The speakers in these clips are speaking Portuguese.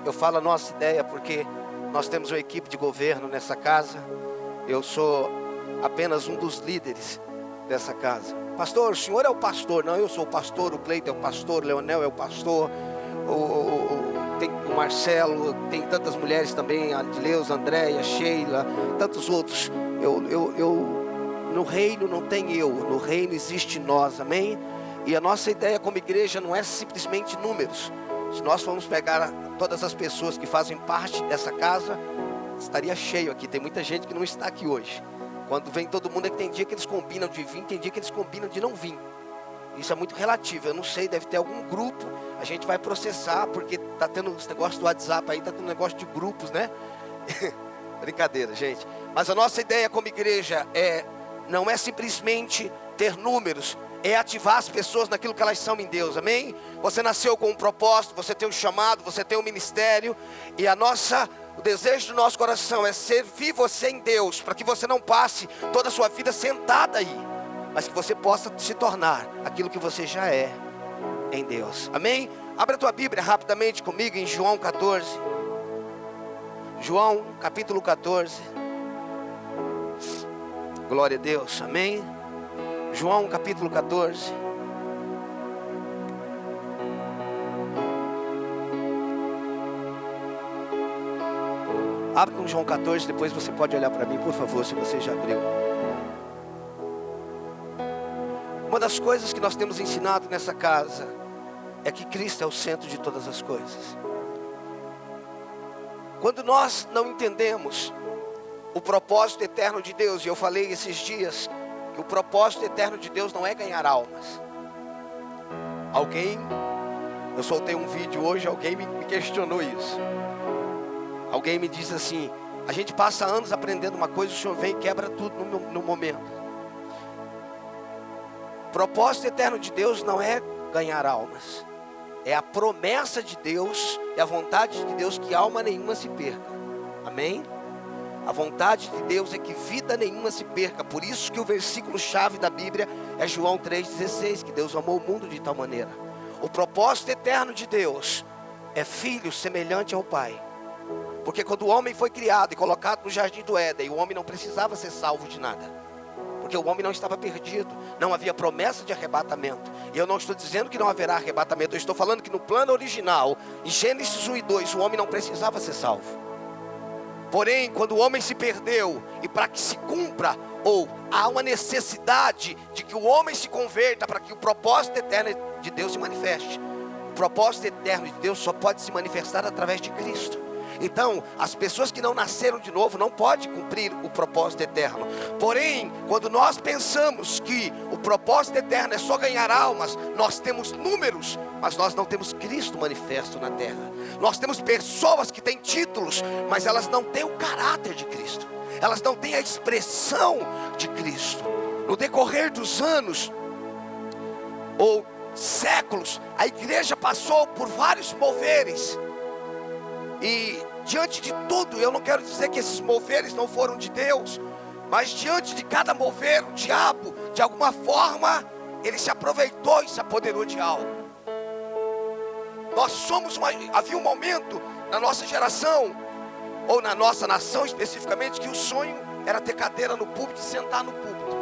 Eu falo a nossa ideia porque nós temos uma equipe de governo nessa casa. Eu sou apenas um dos líderes dessa casa. Pastor, o senhor é o pastor? Não, eu sou o pastor, o Cleiton é o pastor, o Leonel é o pastor, tem o Marcelo, tem tantas mulheres também, a Adileuza, Andréia, Sheila, tantos outros. No reino não tem eu, no reino existe nós, amém? E a nossa ideia como igreja não é simplesmente números. Se nós formos pegar todas as pessoas que fazem parte dessa casa, estaria cheio aqui. Tem muita gente que não está aqui hoje. Quando vem todo mundo, é que tem dia que eles combinam de vir, tem dia que eles combinam de não vir. Isso é muito relativo, eu não sei, deve ter algum grupo. A gente vai processar, porque está tendo esse negócio do WhatsApp aí, está tendo um negócio de grupos, né? Brincadeira, gente. Mas a nossa ideia como igreja não é simplesmente ter números, é ativar as pessoas naquilo que elas são em Deus, amém? Você nasceu com um propósito, você tem um chamado, você tem um ministério. E o desejo do nosso coração é servir você em Deus, para que você não passe toda a sua vida sentada aí, mas que você possa se tornar aquilo que você já é em Deus, amém? Abra a tua Bíblia rapidamente comigo em João 14. João capítulo 14. Glória a Deus, amém? João capítulo 14. Abre com João 14, depois você pode olhar para mim, por favor, se você já abriu. Uma das coisas que nós temos ensinado nessa casa é que Cristo é o centro de todas as coisas. Quando nós não entendemos o propósito eterno de Deus, e eu falei esses dias que o propósito eterno de Deus não é ganhar almas. Eu soltei um vídeo hoje, alguém me questionou isso. Alguém me diz assim: a gente passa anos aprendendo uma coisa, o Senhor vem e quebra tudo no momento. O propósito eterno de Deus não é ganhar almas, é a promessa de Deus, é a vontade de Deus que alma nenhuma se perca, amém? A vontade de Deus é que vida nenhuma se perca. Por isso que o versículo chave da Bíblia é João 3,16, que Deus amou o mundo de tal maneira. O propósito eterno de Deus é filho semelhante ao Pai. Porque quando o homem foi criado e colocado no jardim do Éden, o homem não precisava ser salvo de nada, porque o homem não estava perdido, não havia promessa de arrebatamento. E eu não estou dizendo que não haverá arrebatamento, eu estou falando que no plano original, em Gênesis 1 e 2, o homem não precisava ser salvo. Porém, quando o homem se perdeu, e para que se cumpra, ou há uma necessidade de que o homem se converta, para que o propósito eterno de Deus se manifeste. O propósito eterno de Deus só pode se manifestar através de Cristo. Então, as pessoas que não nasceram de novo não podem cumprir o propósito eterno. Porém, quando nós pensamos que o propósito eterno é só ganhar almas, nós temos números, mas nós não temos Cristo manifesto na terra. Nós temos pessoas que têm títulos, mas elas não têm o caráter de Cristo, elas não têm a expressão de Cristo. No decorrer dos anos ou séculos, a igreja passou por vários moveres. E diante de tudo, eu não quero dizer que esses moveres não foram de Deus, mas diante de cada mover, o diabo, de alguma forma, ele se aproveitou e se apoderou de algo. Havia um momento na nossa geração, ou na nossa nação especificamente, que o sonho era ter cadeira no púlpito e sentar no púlpito.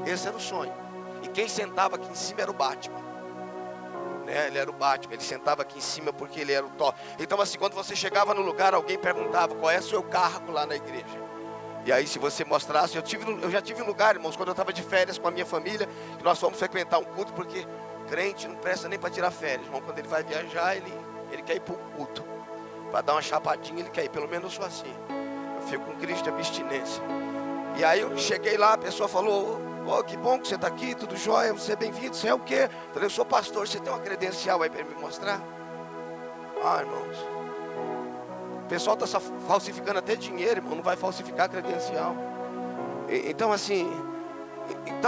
Esse era o sonho. E quem sentava aqui em cima era o Batman. Ele era o Batman, ele sentava aqui em cima porque ele era o top. Então assim, quando você chegava no lugar, alguém perguntava: qual é o seu cargo lá na igreja? E aí se você mostrasse, eu já tive um lugar, irmãos, quando eu estava de férias com a minha família, que nós fomos frequentar um culto, porque crente não presta nem para tirar férias, irmão. Quando ele vai viajar, ele quer ir para o culto, para dar uma chapadinha, ele quer ir. Pelo menos eu sou assim, eu fico com Cristo de abstinência. E aí eu cheguei lá, a pessoa falou: oh, que bom que você está aqui, tudo jóia, você é bem-vindo, você é o quê? Eu falei: eu sou pastor, você tem uma credencial aí para me mostrar? Ah, irmãos, o pessoal está falsificando até dinheiro, irmão, não vai falsificar credencial. Então assim,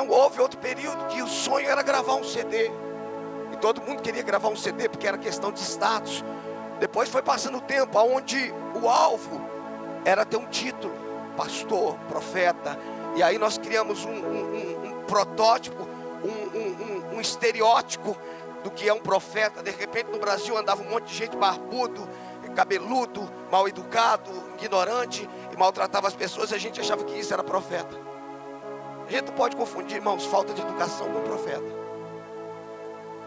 houve outro período que o sonho era gravar um CD. E todo mundo queria gravar um CD porque era questão de status. Depois foi passando o tempo, onde o alvo era ter um título, pastor, profeta. E aí nós criamos um protótipo, um estereótipo do que é um profeta. De repente no Brasil andava um monte de gente barbudo, cabeludo, mal educado, ignorante, e maltratava as pessoas, e a gente achava que isso era profeta. A gente não pode confundir, irmãos, falta de educação com profeta.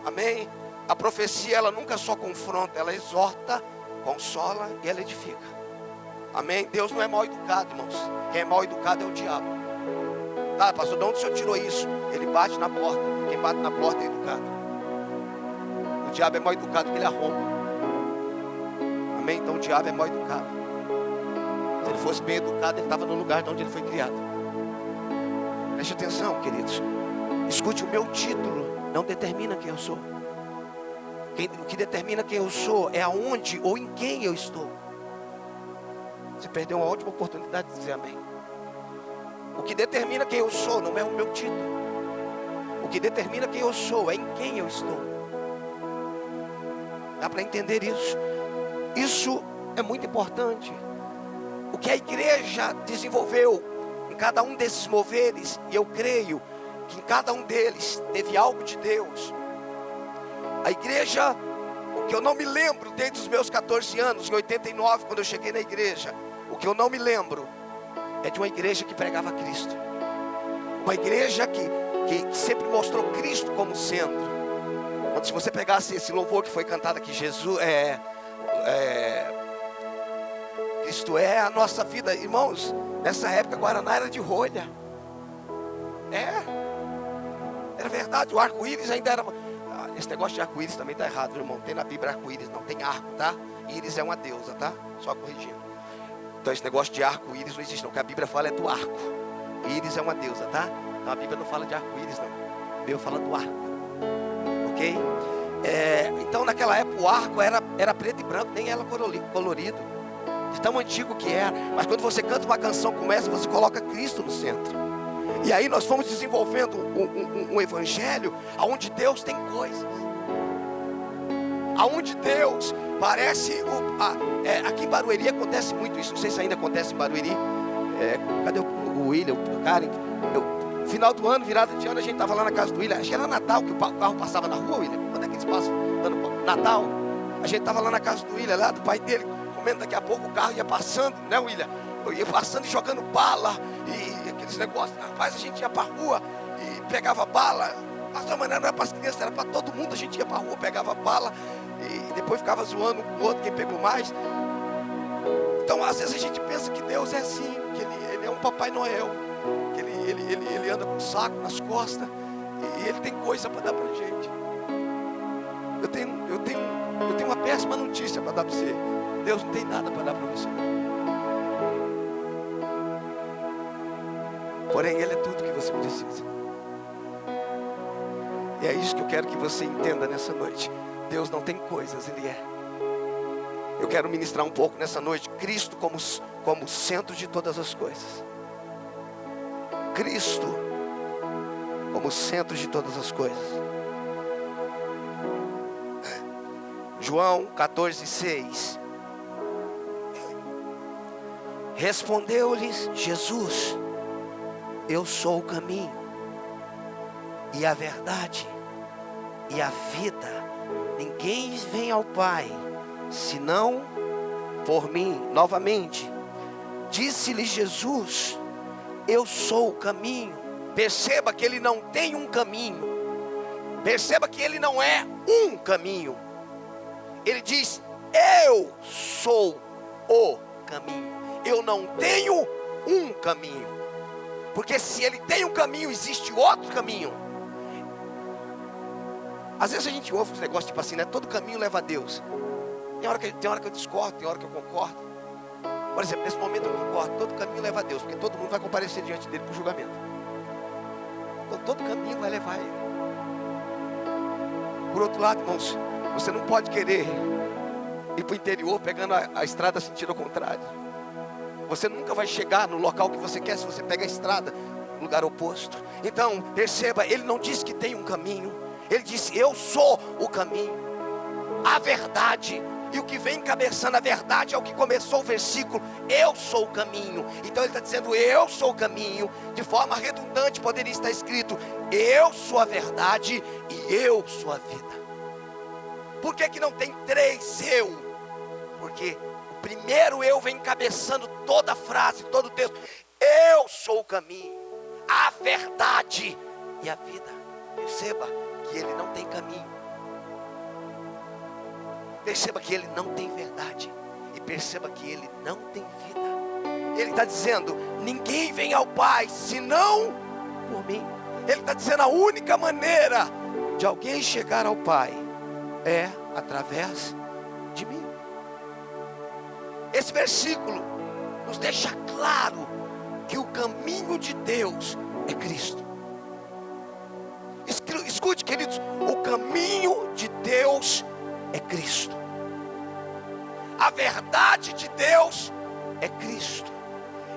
Amém? A profecia, ela nunca só confronta, ela exorta, consola e ela edifica. Amém? Deus não é mal educado, irmãos. Quem é mal educado é o diabo. Tá, pastor, de onde o senhor tirou isso? Ele bate na porta. Quem bate na porta é educado. O diabo é mal educado porque ele arromba. Amém? Então o diabo é mal educado. Se ele fosse bem educado, ele estava no lugar de onde ele foi criado. Preste atenção, queridos. Escute, o meu título não determina quem eu sou. O que determina quem eu sou é aonde ou em quem eu estou. Você perdeu uma ótima oportunidade de dizer amém. O que determina quem eu sou não é o meu título. O que determina quem eu sou é em quem eu estou. Dá para entender isso? Isso é muito importante. O que a igreja desenvolveu em cada um desses moveres, e eu creio que em cada um deles teve algo de Deus. A igreja, o que eu não me lembro desde os meus 14 anos, em 89, quando eu cheguei na igreja, o que eu não me lembro é de uma igreja que pregava Cristo. Uma igreja que sempre mostrou Cristo como centro. Quando, se você pegasse esse louvor que foi cantado aqui, Cristo é a nossa vida. Irmãos, nessa época Guaraná era de rolha. Era verdade, o arco-íris ainda era... Esse negócio de arco-íris também está errado, irmão. Tem na Bíblia arco-íris, não tem arco, tá? Íris é uma deusa, tá? Só corrigindo. Então esse negócio de arco-íris não existe não. O que a Bíblia fala é do arco. Íris é uma deusa, tá? Então a Bíblia não fala de arco-íris não. A Bíblia fala do arco. Ok? Então naquela época o arco era preto e branco, nem era colorido. De tão antigo que era. Mas quando você canta uma canção como essa, você coloca Cristo no centro. E aí nós fomos desenvolvendo um evangelho onde Deus tem coisas. Aonde Deus parece... aqui em Barueri acontece muito isso. Não sei se ainda acontece em Barueri. Cadê o William, o Karen? Final do ano, virada de ano, a gente estava lá na casa do William. Acho que era Natal que o carro passava na rua, William. Quando é que eles passam? Natal. A gente estava lá na casa do William, lá do pai dele, comendo. Daqui a pouco o carro ia passando, né, William? Eu ia passando e jogando bala. E aqueles negócios. Rapaz, a gente ia para a rua e pegava bala. Pastor, mas não era para as crianças, era para todo mundo. A gente ia para a rua, pegava bala. E depois ficava zoando com o outro, quem pegou mais. Então, às vezes a gente pensa que Deus é assim, que Ele é um Papai Noel, que ele anda com um saco nas costas, e Ele tem coisa para dar para a gente. Eu tenho uma péssima notícia para dar para você. Deus não tem nada para dar para você. Porém, Ele é tudo que você precisa. E é isso que eu quero que você entenda nessa noite. Deus não tem coisas, Ele é. Eu quero ministrar um pouco nessa noite Cristo como centro de todas as coisas. Cristo como centro de todas as coisas. João 14:6. Respondeu-lhes Jesus: eu sou o caminho e a verdade e a vida. Ninguém vem ao Pai senão por mim. Novamente, disse-lhe Jesus: eu sou o caminho. Perceba que Ele não tem um caminho. Perceba que Ele não é um caminho. Ele diz: eu sou o caminho. Eu não tenho um caminho. Porque se Ele tem um caminho, existe outro caminho. Às vezes a gente ouve uns negócios tipo assim, né? Todo caminho leva a Deus. Tem hora que eu discordo, tem hora que eu concordo. Por exemplo, nesse momento eu concordo. Todo caminho leva a Deus, porque todo mundo vai comparecer diante dele para o julgamento. Então todo caminho vai levar a Ele. Por outro lado, irmãos, você não pode querer ir para o interior pegando a estrada sentido ao contrário. Você nunca vai chegar no local que você quer se você pega a estrada no lugar oposto. Então, perceba, Ele não disse que tem um caminho. Ele disse: eu sou o caminho, a verdade. E o que vem encabeçando a verdade é o que começou o versículo: eu sou o caminho. Então ele está dizendo: eu sou o caminho. De forma redundante poderia estar escrito: eu sou a verdade e eu sou a vida. Por que não tem três eu? Porque o primeiro eu vem encabeçando toda a frase, todo o texto. Eu sou o caminho, a verdade e a vida. Perceba que ele não tem caminho. Perceba que ele não tem verdade. E perceba que ele não tem vida. Ele está dizendo, ninguém vem ao Pai, senão por mim. Ele está dizendo, a única maneira de alguém chegar ao Pai é através de mim. Esse versículo nos deixa claro que o caminho de Deus é Cristo. Escute, queridos, o caminho de Deus é Cristo. A verdade de Deus é Cristo.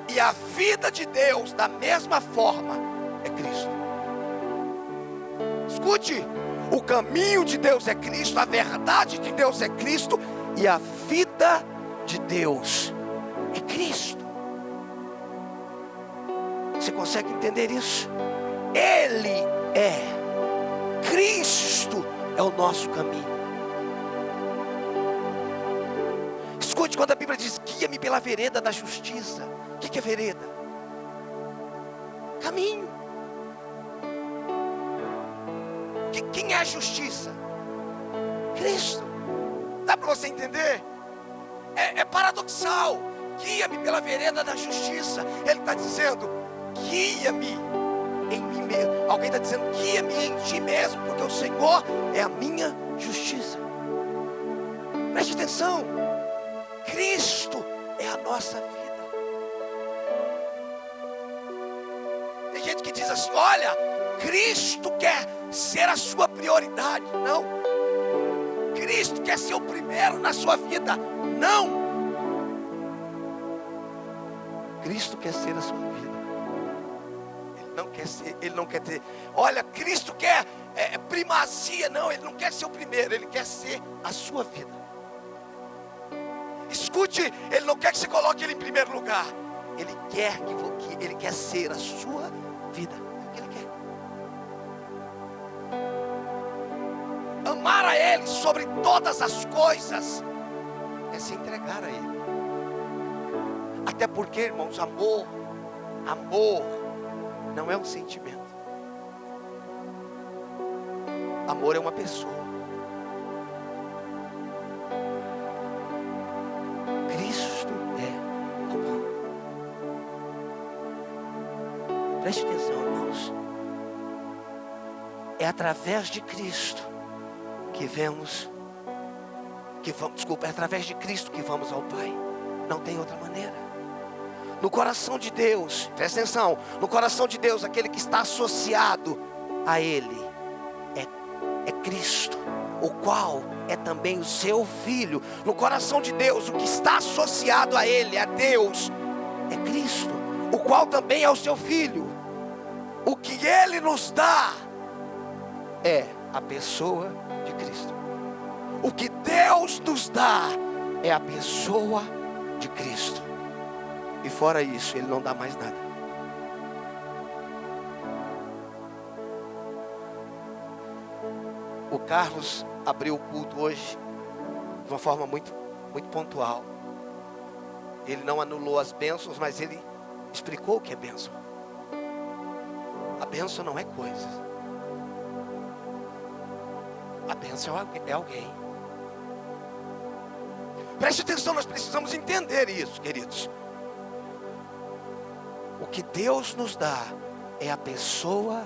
E a vida de Deus, da mesma forma, é Cristo. Escute, o caminho de Deus é Cristo, a verdade de Deus é Cristo, e a vida de Deus é Cristo. Você consegue entender isso? Ele é Cristo, é o nosso caminho. Escute, quando a Bíblia diz, guia-me pela vereda da justiça. O que é vereda? Caminho. Quem é a justiça? Cristo. Dá para você entender? É paradoxal. Guia-me pela vereda da justiça. Ele está dizendo, guia-me em mim mesmo. Alguém está dizendo, guia-me em ti mesmo, porque o Senhor é a minha justiça. Preste atenção. Cristo é a nossa vida. Tem gente que diz assim, olha, Cristo quer ser a sua prioridade. Não. Cristo quer ser o primeiro na sua vida. Não. Cristo quer ser a sua vida. Ele não quer ter. Olha, Cristo quer primazia. Não, ele não quer ser o primeiro. Ele quer ser a sua vida. Escute, ele não quer que você coloque ele em primeiro lugar. Ele quer ele quer ser a sua vida. É o que ele quer. Amar a Ele sobre todas as coisas é se entregar a Ele. Até porque, irmãos, amor não é um sentimento. Amor é uma pessoa. Cristo é amor. Preste atenção, irmãos. É através de Cristo é através de Cristo que vamos ao Pai. Não tem outra maneira. No coração de Deus, presta atenção, no coração de Deus, aquele que está associado a Ele é Cristo, o qual é também o seu Filho. No coração de Deus, o que está associado a Ele, a Deus, é Cristo, o qual também é o seu Filho. O que Ele nos dá é a pessoa de Cristo. O que Deus nos dá é a pessoa de Cristo. E fora isso, Ele não dá mais nada. O Carlos abriu o culto hoje de uma forma muito, muito pontual. Ele não anulou as bênçãos, mas ele explicou o que é bênção. A bênção não é coisa. A bênção é alguém. Preste atenção, nós precisamos entender isso, queridos. O que Deus nos dá é a pessoa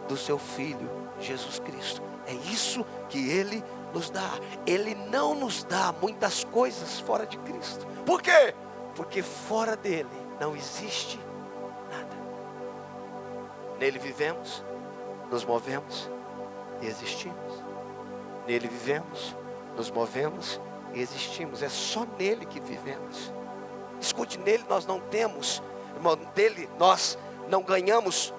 do seu Filho, Jesus Cristo. É isso que Ele nos dá. Ele não nos dá muitas coisas fora de Cristo. Por quê? Porque fora dele não existe nada. Nele vivemos, nos movemos e existimos. Nele vivemos, nos movemos e existimos. É só nele que vivemos. Escute, nele nós não temos, irmão, dele nós não ganhamos,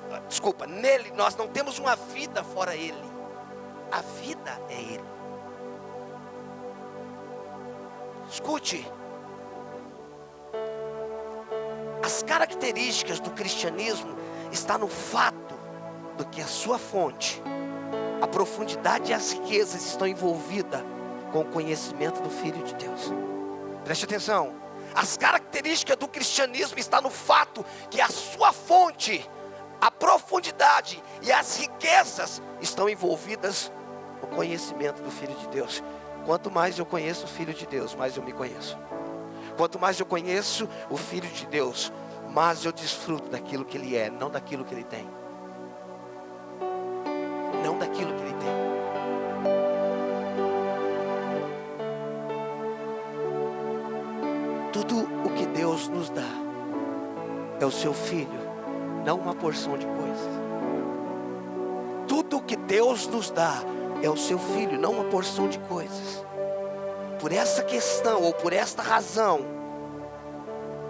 nele nós não temos uma vida fora ele. A vida é ele. Escute, as características do cristianismo está no fato do que a sua fonte, a profundidade e as riquezas estão envolvidas com o conhecimento do Filho de Deus. Preste atenção. As características do cristianismo estão no fato que a sua fonte, a profundidade e as riquezas estão envolvidas no conhecimento do Filho de Deus. Quanto mais eu conheço o Filho de Deus, mais eu me conheço. Quanto mais eu conheço o Filho de Deus, mais eu desfruto daquilo que Ele é, não daquilo que Ele tem. Não daquilo que Ele tem. Tudo o que Deus nos dá é o seu Filho, não uma porção de coisas. Tudo o que Deus nos dá é o seu Filho, não uma porção de coisas. Por essa questão, ou por esta razão,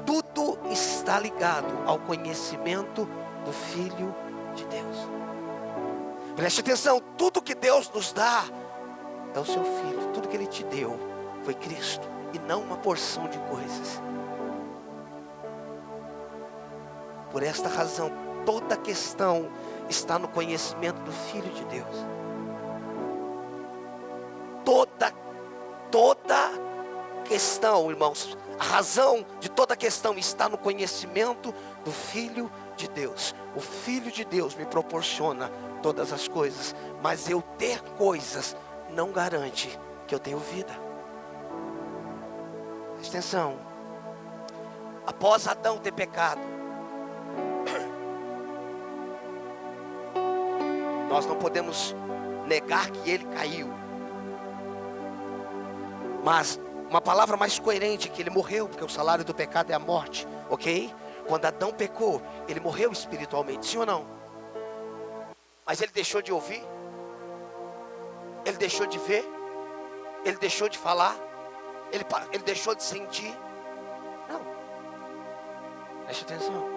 tudo está ligado ao conhecimento do Filho de Deus. Preste atenção, tudo que Deus nos dá é o seu Filho. Tudo que Ele te deu foi Cristo, e não uma porção de coisas. Por esta razão, toda questão está no conhecimento do Filho de Deus. Toda questão, irmãos, a razão de toda questão está no conhecimento do Filho de Deus. O Filho de Deus me proporciona todas as coisas, mas eu ter coisas não garante que eu tenho vida. Preste atenção. Após Adão ter pecado, nós não podemos negar que ele caiu. Mas uma palavra mais coerente é que ele morreu, porque o salário do pecado é a morte, ok? Quando Adão pecou, ele morreu espiritualmente, sim ou não? Mas ele deixou de ouvir? Ele deixou de ver? Ele deixou de falar? Ele deixou de sentir? Não. Preste atenção.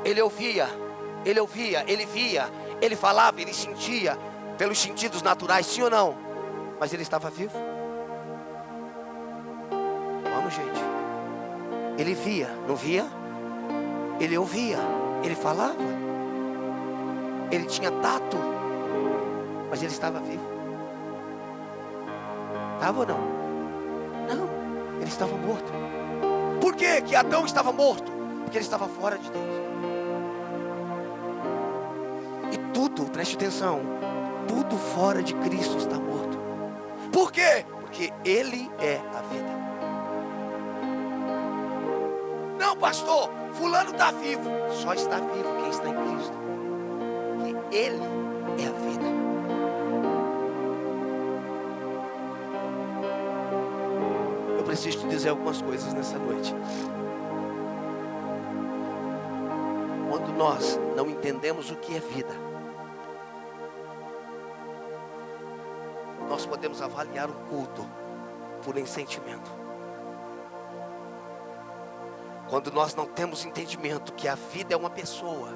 Ele ouvia, ele via, ele falava, ele sentia pelos sentidos naturais, sim ou não? Mas ele estava vivo. Vamos, gente. Ele via, não via? Ele ouvia, ele falava. Ele tinha tato, mas ele estava vivo. Estava ou não? Não, ele estava morto. Por que Adão estava morto? Porque ele estava fora de Deus. E tudo, preste atenção, tudo fora de Cristo está morto. Por quê? Porque Ele é a vida. Não, pastor, fulano está vivo. Só está vivo quem está em Cristo. Porque Ele é a vida. Eu preciso te dizer algumas coisas nessa noite. Quando nós não entendemos o que é vida, nós podemos avaliar um culto por sentimento. Quando nós não temos entendimento que a vida é uma pessoa,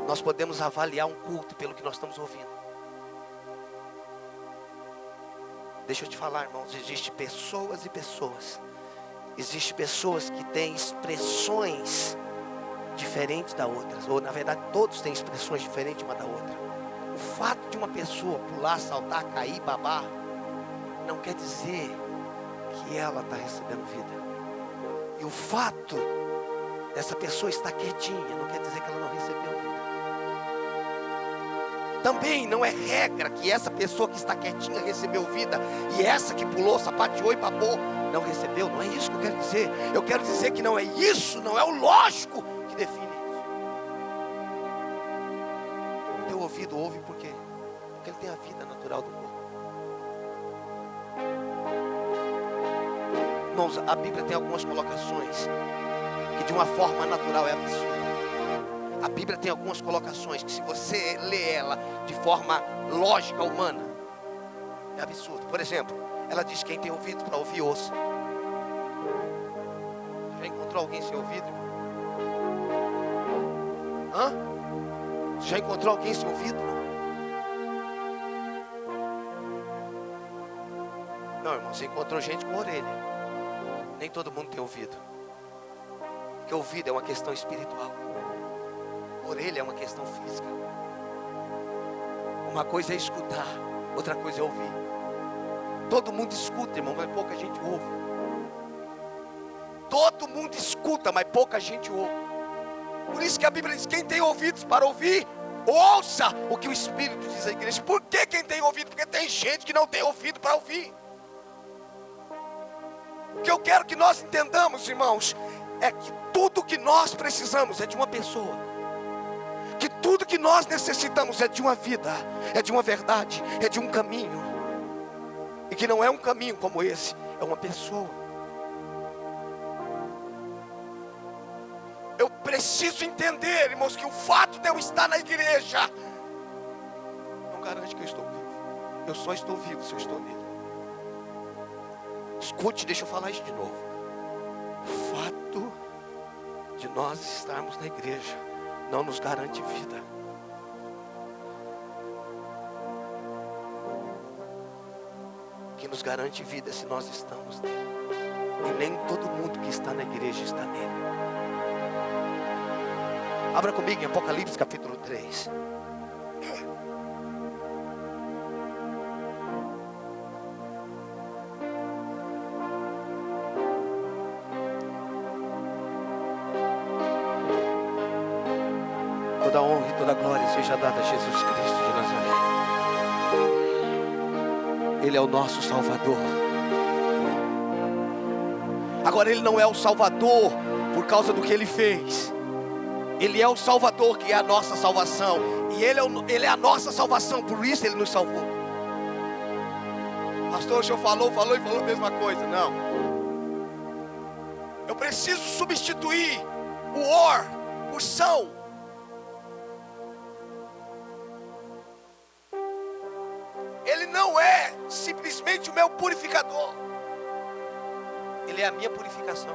nós podemos avaliar um culto pelo que nós estamos ouvindo. Deixa eu te falar, irmãos, existem pessoas e pessoas. Existem pessoas que têm expressões diferentes da outra, ou na verdade todos têm expressões diferentes uma da outra. O fato de uma pessoa pular, saltar, cair, babar, não quer dizer que ela está recebendo vida. E o fato dessa pessoa estar quietinha não quer dizer que ela não recebeu vida. Também não é regra que essa pessoa que está quietinha recebeu vida, e essa que pulou, sapateou e babou não recebeu. Não é isso que eu quero dizer. Eu quero dizer que não é isso, não é o lógico que define isso. O teu ouvido ouve por quê? Porque ele tem a vida natural do corpo. Irmãos, a Bíblia tem algumas colocações que de uma forma natural é absurda. A Bíblia tem algumas colocações que, se você lê ela de forma lógica, humana, é absurdo. Por exemplo, ela diz: quem tem ouvido para ouvir, ouça. Já encontrou alguém sem ouvido? Hã? Já encontrou alguém sem ouvido? Não, irmão, você encontrou gente com orelha. Nem todo mundo tem ouvido. Porque ouvido é uma questão espiritual. Orelha é uma questão física. Uma coisa é escutar, outra coisa é ouvir. Todo mundo escuta, irmão, mas pouca gente ouve. Todo mundo escuta, mas pouca gente ouve. Por isso que a Bíblia diz: quem tem ouvidos para ouvir, ouça o que o Espírito diz à igreja. Por que quem tem ouvido? Porque tem gente que não tem ouvido para ouvir. O que eu quero que nós entendamos, irmãos, é que tudo que nós precisamos é de uma pessoa. Que tudo que nós necessitamos é de uma vida, é de uma verdade, é de um caminho. E que não é um caminho como esse, é uma pessoa. Eu preciso entender, irmãos, que o fato de eu estar na igreja não garante que eu estou vivo. Eu só estou vivo se eu estou nele. Escute, deixa eu falar isso de novo. O fato de nós estarmos na igreja não nos garante vida. O que nos garante vida é se nós estamos nele. E nem todo mundo que está na igreja está nele. Abra comigo em Apocalipse capítulo 3. Toda a honra e toda a glória seja dada a Jesus Cristo de Nazaré. Ele é o nosso Salvador. Agora, Ele não é o Salvador por causa do que Ele fez. Ele é o Salvador, que é a nossa salvação. E Ele é a nossa salvação, por isso Ele nos salvou. Pastor, o senhor falou a mesma coisa. Não. Eu preciso substituir o or por são. Ele não é simplesmente o meu purificador. Ele é a minha purificação.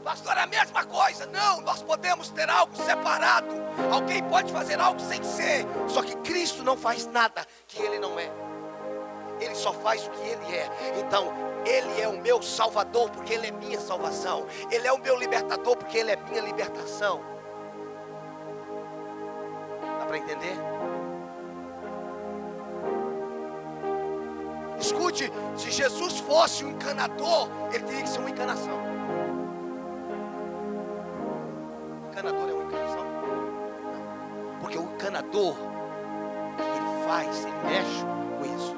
Pastor, é a mesma coisa. Não, nós podemos ter algo separado. Alguém pode fazer algo sem ser. Só que Cristo não faz nada que Ele não é. Ele só faz o que Ele é. Então, Ele é o meu Salvador, porque Ele é minha salvação. Ele é o meu libertador, porque Ele é minha libertação. Dá para entender? Escute, se Jesus fosse um encanador, Ele teria que ser uma encanação. Encanador é uma encanação? Não. Porque o encanador, ele faz, ele mexe com isso.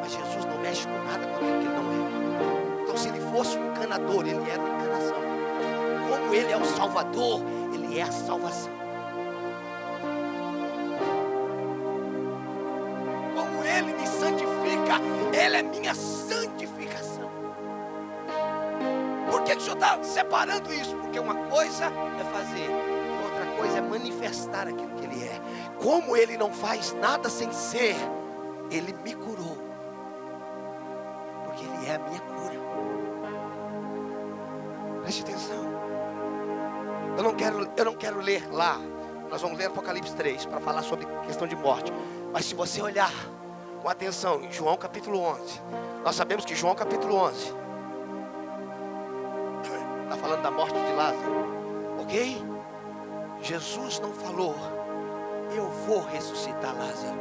Mas Jesus não mexe com nada com aquilo que Ele não é. Então, se Ele fosse um encanador, Ele era uma encanação. Como Ele é o Salvador, Ele é a salvação. Como Ele me santifica, Ele é minha santificação. Por que o Senhor está separando isso? Porque uma coisa é fazer, outra coisa é manifestar aquilo que Ele é. Como Ele não faz nada sem ser, Ele me curou, porque Ele é a minha cura. Preste atenção. Eu não quero ler lá. Nós vamos ler Apocalipse 3 para falar sobre questão de morte. Mas se você olhar com atenção em João capítulo 11, nós sabemos que João capítulo 11 está falando da morte de Lázaro, ok? Jesus não falou: eu vou ressuscitar Lázaro.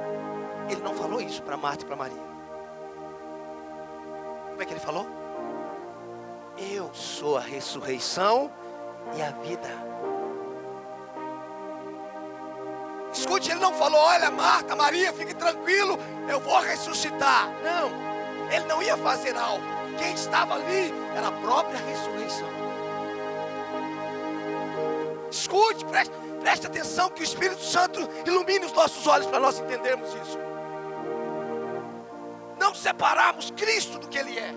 Ele não falou isso para Marta e para Maria. Como é que Ele falou? Eu sou a ressurreição e a vida. Escute, Ele não falou: olha, Marta, Maria, fique tranquilo, eu vou ressuscitar. Não, Ele não ia fazer algo. Quem estava ali era a própria ressurreição. Escute, preste atenção, que o Espírito Santo ilumine os nossos olhos para nós entendermos isso. Não separarmos Cristo do que Ele é.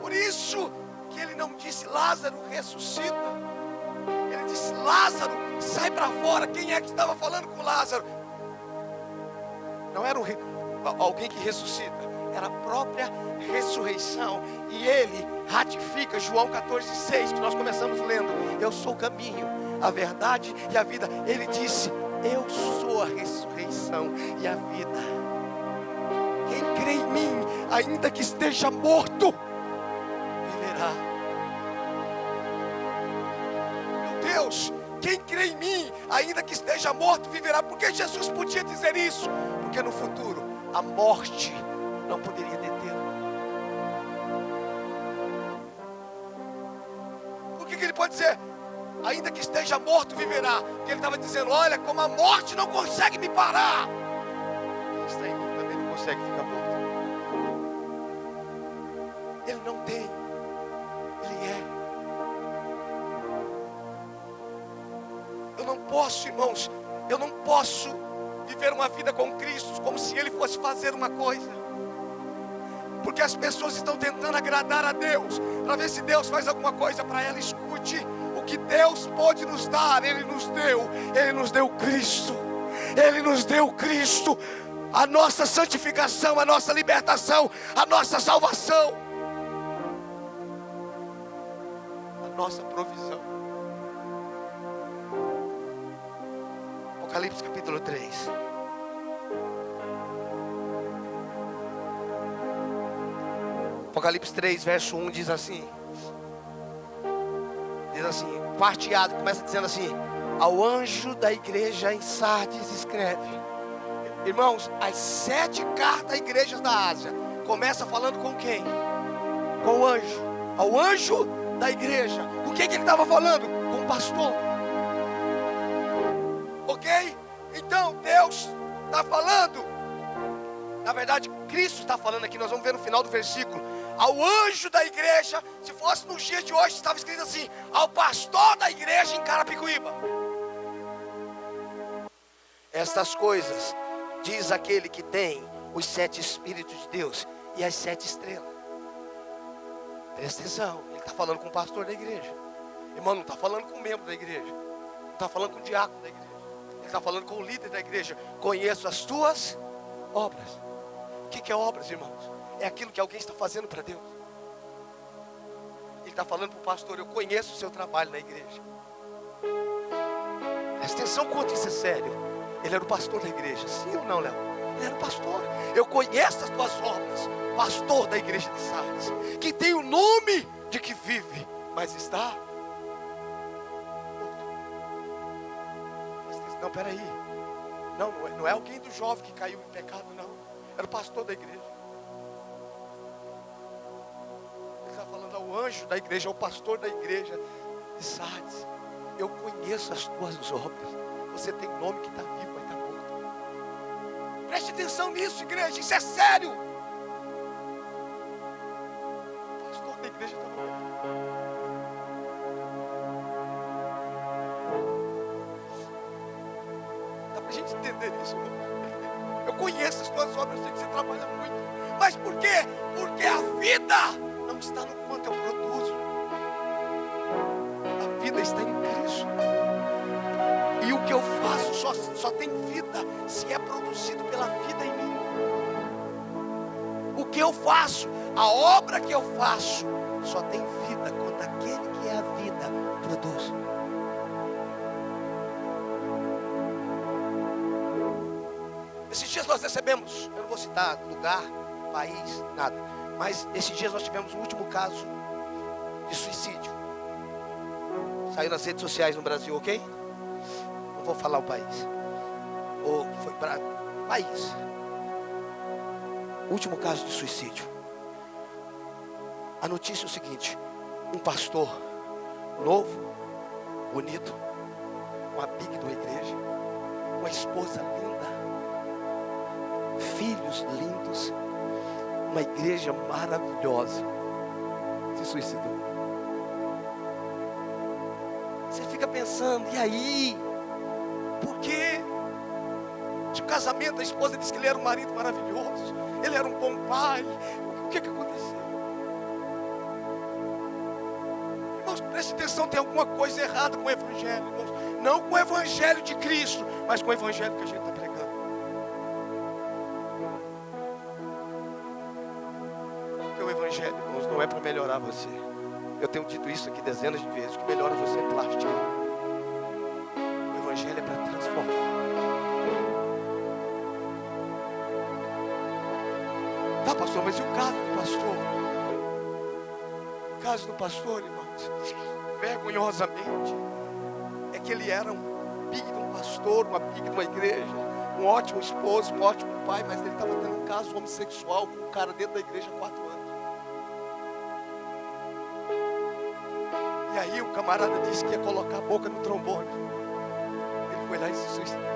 Por isso que Ele não disse: Lázaro, ressuscita. Ele disse: Lázaro, sai para fora. Quem é que estava falando com Lázaro? Não era alguém que ressuscita, era a própria ressurreição. E Ele ratifica João 14,6, que nós começamos lendo: eu sou o caminho, a verdade e a vida. Ele disse: eu sou a ressurreição e a vida. Quem crê em mim, ainda que esteja morto, viverá. Meu Deus, quem crê em mim, ainda que esteja morto, viverá. Por que Jesus podia dizer isso? Porque no futuro a morte não poderia detê-lo. Por que ele pode dizer, ainda que esteja morto, viverá? Porque ele estava dizendo, olha, como a morte não consegue me parar, quem está em mim também não consegue ficar morto. Ele não tem, ele é. Eu não posso, irmãos, eu não posso viver uma vida com Cristo como se Ele fosse fazer uma coisa, porque as pessoas estão tentando agradar a Deus, para ver se Deus faz alguma coisa para ela. Escute, o que Deus pode nos dar, Ele nos deu Cristo, Ele nos deu Cristo, a nossa santificação, a nossa libertação, a nossa salvação, a nossa provisão. Apocalipse capítulo 3. Apocalipse 3, verso 1 diz assim, parte A começa dizendo assim: ao anjo da igreja em Sardes escreve. Irmãos, as 7 cartas igrejas da Ásia começa falando com quem? Com o anjo. Ao anjo da igreja. Com quem que ele estava falando? Com o pastor. Ok? Então Deus está falando, na verdade Cristo está falando aqui, nós vamos ver no final do versículo, ao anjo da igreja. Se fosse nos dias de hoje, estava escrito assim, ao pastor da igreja em Carapicuíba. Estas coisas diz aquele que tem os 7 Espíritos de Deus e as 7 estrelas. Presta atenção, ele está falando com o pastor da igreja. Irmão, não está falando com o membro da igreja, não está falando com o diácono da igreja, ele está falando com o líder da igreja. Conheço as tuas obras. O que é obras, irmãos? É aquilo que alguém está fazendo para Deus. Ele está falando para o pastor, eu conheço o seu trabalho na igreja. Presta atenção quanto isso é sério. Ele era o pastor da igreja, sim ou não, Léo? Ele era o pastor. Eu conheço as tuas obras, pastor da igreja de Sardes, que tem o nome de que vive, mas está morto. Não, peraí. Não é alguém do jovem que caiu em pecado, não. Era o pastor da igreja. Ele está falando ao anjo da igreja, ao pastor da igreja de Sardes. Eu conheço as tuas obras. Você tem nome que está vivo, mas está morto. Preste atenção nisso, igreja, isso é sério. O pastor da igreja está morto. Dá para a gente entender isso, irmão? Eu conheço as tuas obras, eu sei que você trabalha muito. Mas por quê? Porque a vida não está no quanto eu produzo. A vida está em Cristo. E o que eu faço só tem vida se é produzido pela vida em mim. O que eu faço, a obra que eu faço, só tem vida quando aquele que é a vida produz. Esses dias nós recebemos, eu não vou citar lugar, país, nada, mas esses dias nós tivemos o último caso de suicídio. Saiu nas redes sociais no Brasil, ok? Não vou falar o país. Ou foi para país. Último caso de suicídio. A notícia é o seguinte: um pastor novo, bonito, um amigo da igreja, uma esposa linda, filhos lindos, uma igreja maravilhosa, se suicidou. Você fica pensando, e aí? Por quê? De casamento, a esposa disse que ele era um marido maravilhoso, ele era um bom pai. O que aconteceu? Irmãos, preste atenção, tem alguma coisa errada com o evangelho, irmãos. Não com o evangelho de Cristo, mas com o evangelho que a gente está pregando. Porque o evangelho, irmãos, não é para melhorar você. Eu tenho dito isso aqui dezenas de vezes, que melhora você é plástico. O evangelho é para transformar. Tá, pastor, mas e o caso do pastor? O caso do pastor, irmãos, vergonhosamente, é que ele era um amigo de um pastor, um amigo de uma igreja, um ótimo esposo, um ótimo pai, mas ele estava tendo um caso homossexual com um cara dentro da igreja há 4 anos. E aí o camarada disse que ia colocar a boca no trombone. Ele foi lá e se suicidou.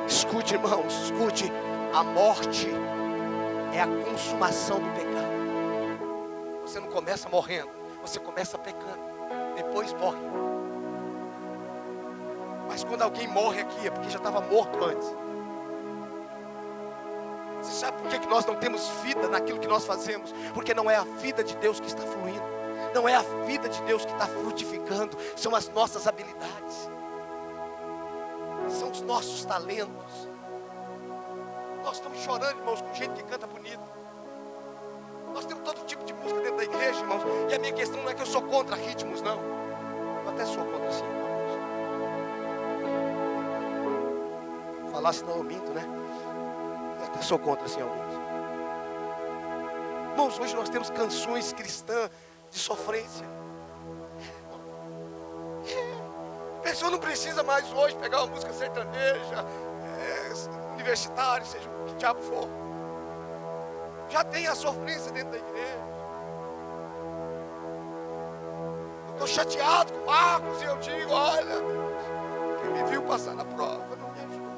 Escute, irmãos, escute. A morte é a consumação do pecado. Você não começa morrendo, você começa pecando, depois morre. Mas quando alguém morre aqui é porque já estava morto antes. Você sabe por que nós não temos vida naquilo que nós fazemos? Porque não é a vida de Deus que está fluindo. Não é a vida de Deus que está frutificando. São as nossas habilidades. São os nossos talentos. Nós estamos chorando, irmãos, com gente que canta bonito. Nós temos todo tipo de música dentro da igreja, irmãos. E a minha questão não é que eu sou contra ritmos, não. Eu até sou contra sim. Falar senão eu minto, né? Eu até sou contra sim alguns. Irmãos, hoje nós temos canções cristãs de sofrência. A pessoa não precisa mais hoje pegar uma música sertaneja, universitária, seja o que diabo for. Já tem a sofrência dentro da igreja. Eu estou chateado com Marcos e eu digo, olha, quem me viu passar na prova não me ajudou.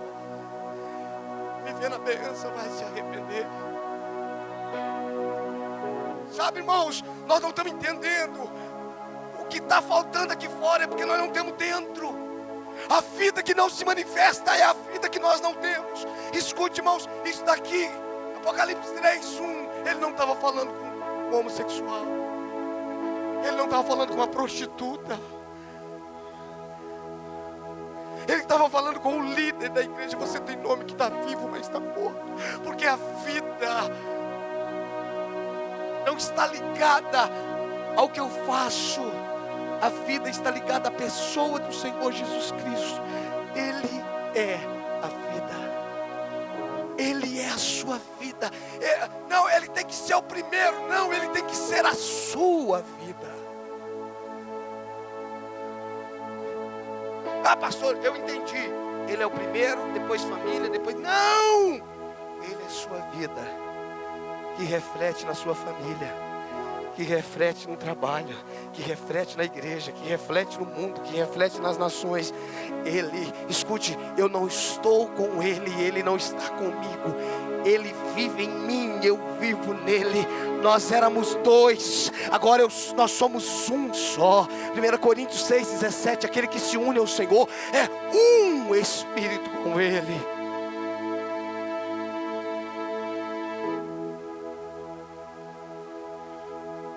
Me vê na bênção, vai se arrepender. Sabe, irmãos, nós não estamos entendendo. O que está faltando aqui fora é porque nós não temos dentro. A vida que não se manifesta é a vida que nós não temos. Escute, irmãos, isso daqui, Apocalipse 3:1, ele não estava falando com um homossexual. Ele não estava falando com uma prostituta. Ele estava falando com o líder da igreja. Você tem nome que está vivo, mas está morto. Porque a vida não está ligada ao que eu faço. A vida está ligada à pessoa do Senhor Jesus Cristo. Ele é a vida. Ele é a sua vida. Não, ele tem que ser o primeiro. Não, ele tem que ser a sua vida. Ah, pastor, eu entendi. Ele é o primeiro, depois família, depois... Não! Ele é a sua vida, que reflete na sua família, que reflete no trabalho, que reflete na igreja, que reflete no mundo, que reflete nas nações. Ele, escute, eu não estou com ele, ele não está comigo. Ele vive em mim, eu vivo nele. Nós éramos dois, agora nós somos um só. 1 Coríntios 6,17, aquele que se une ao Senhor é um Espírito com ele.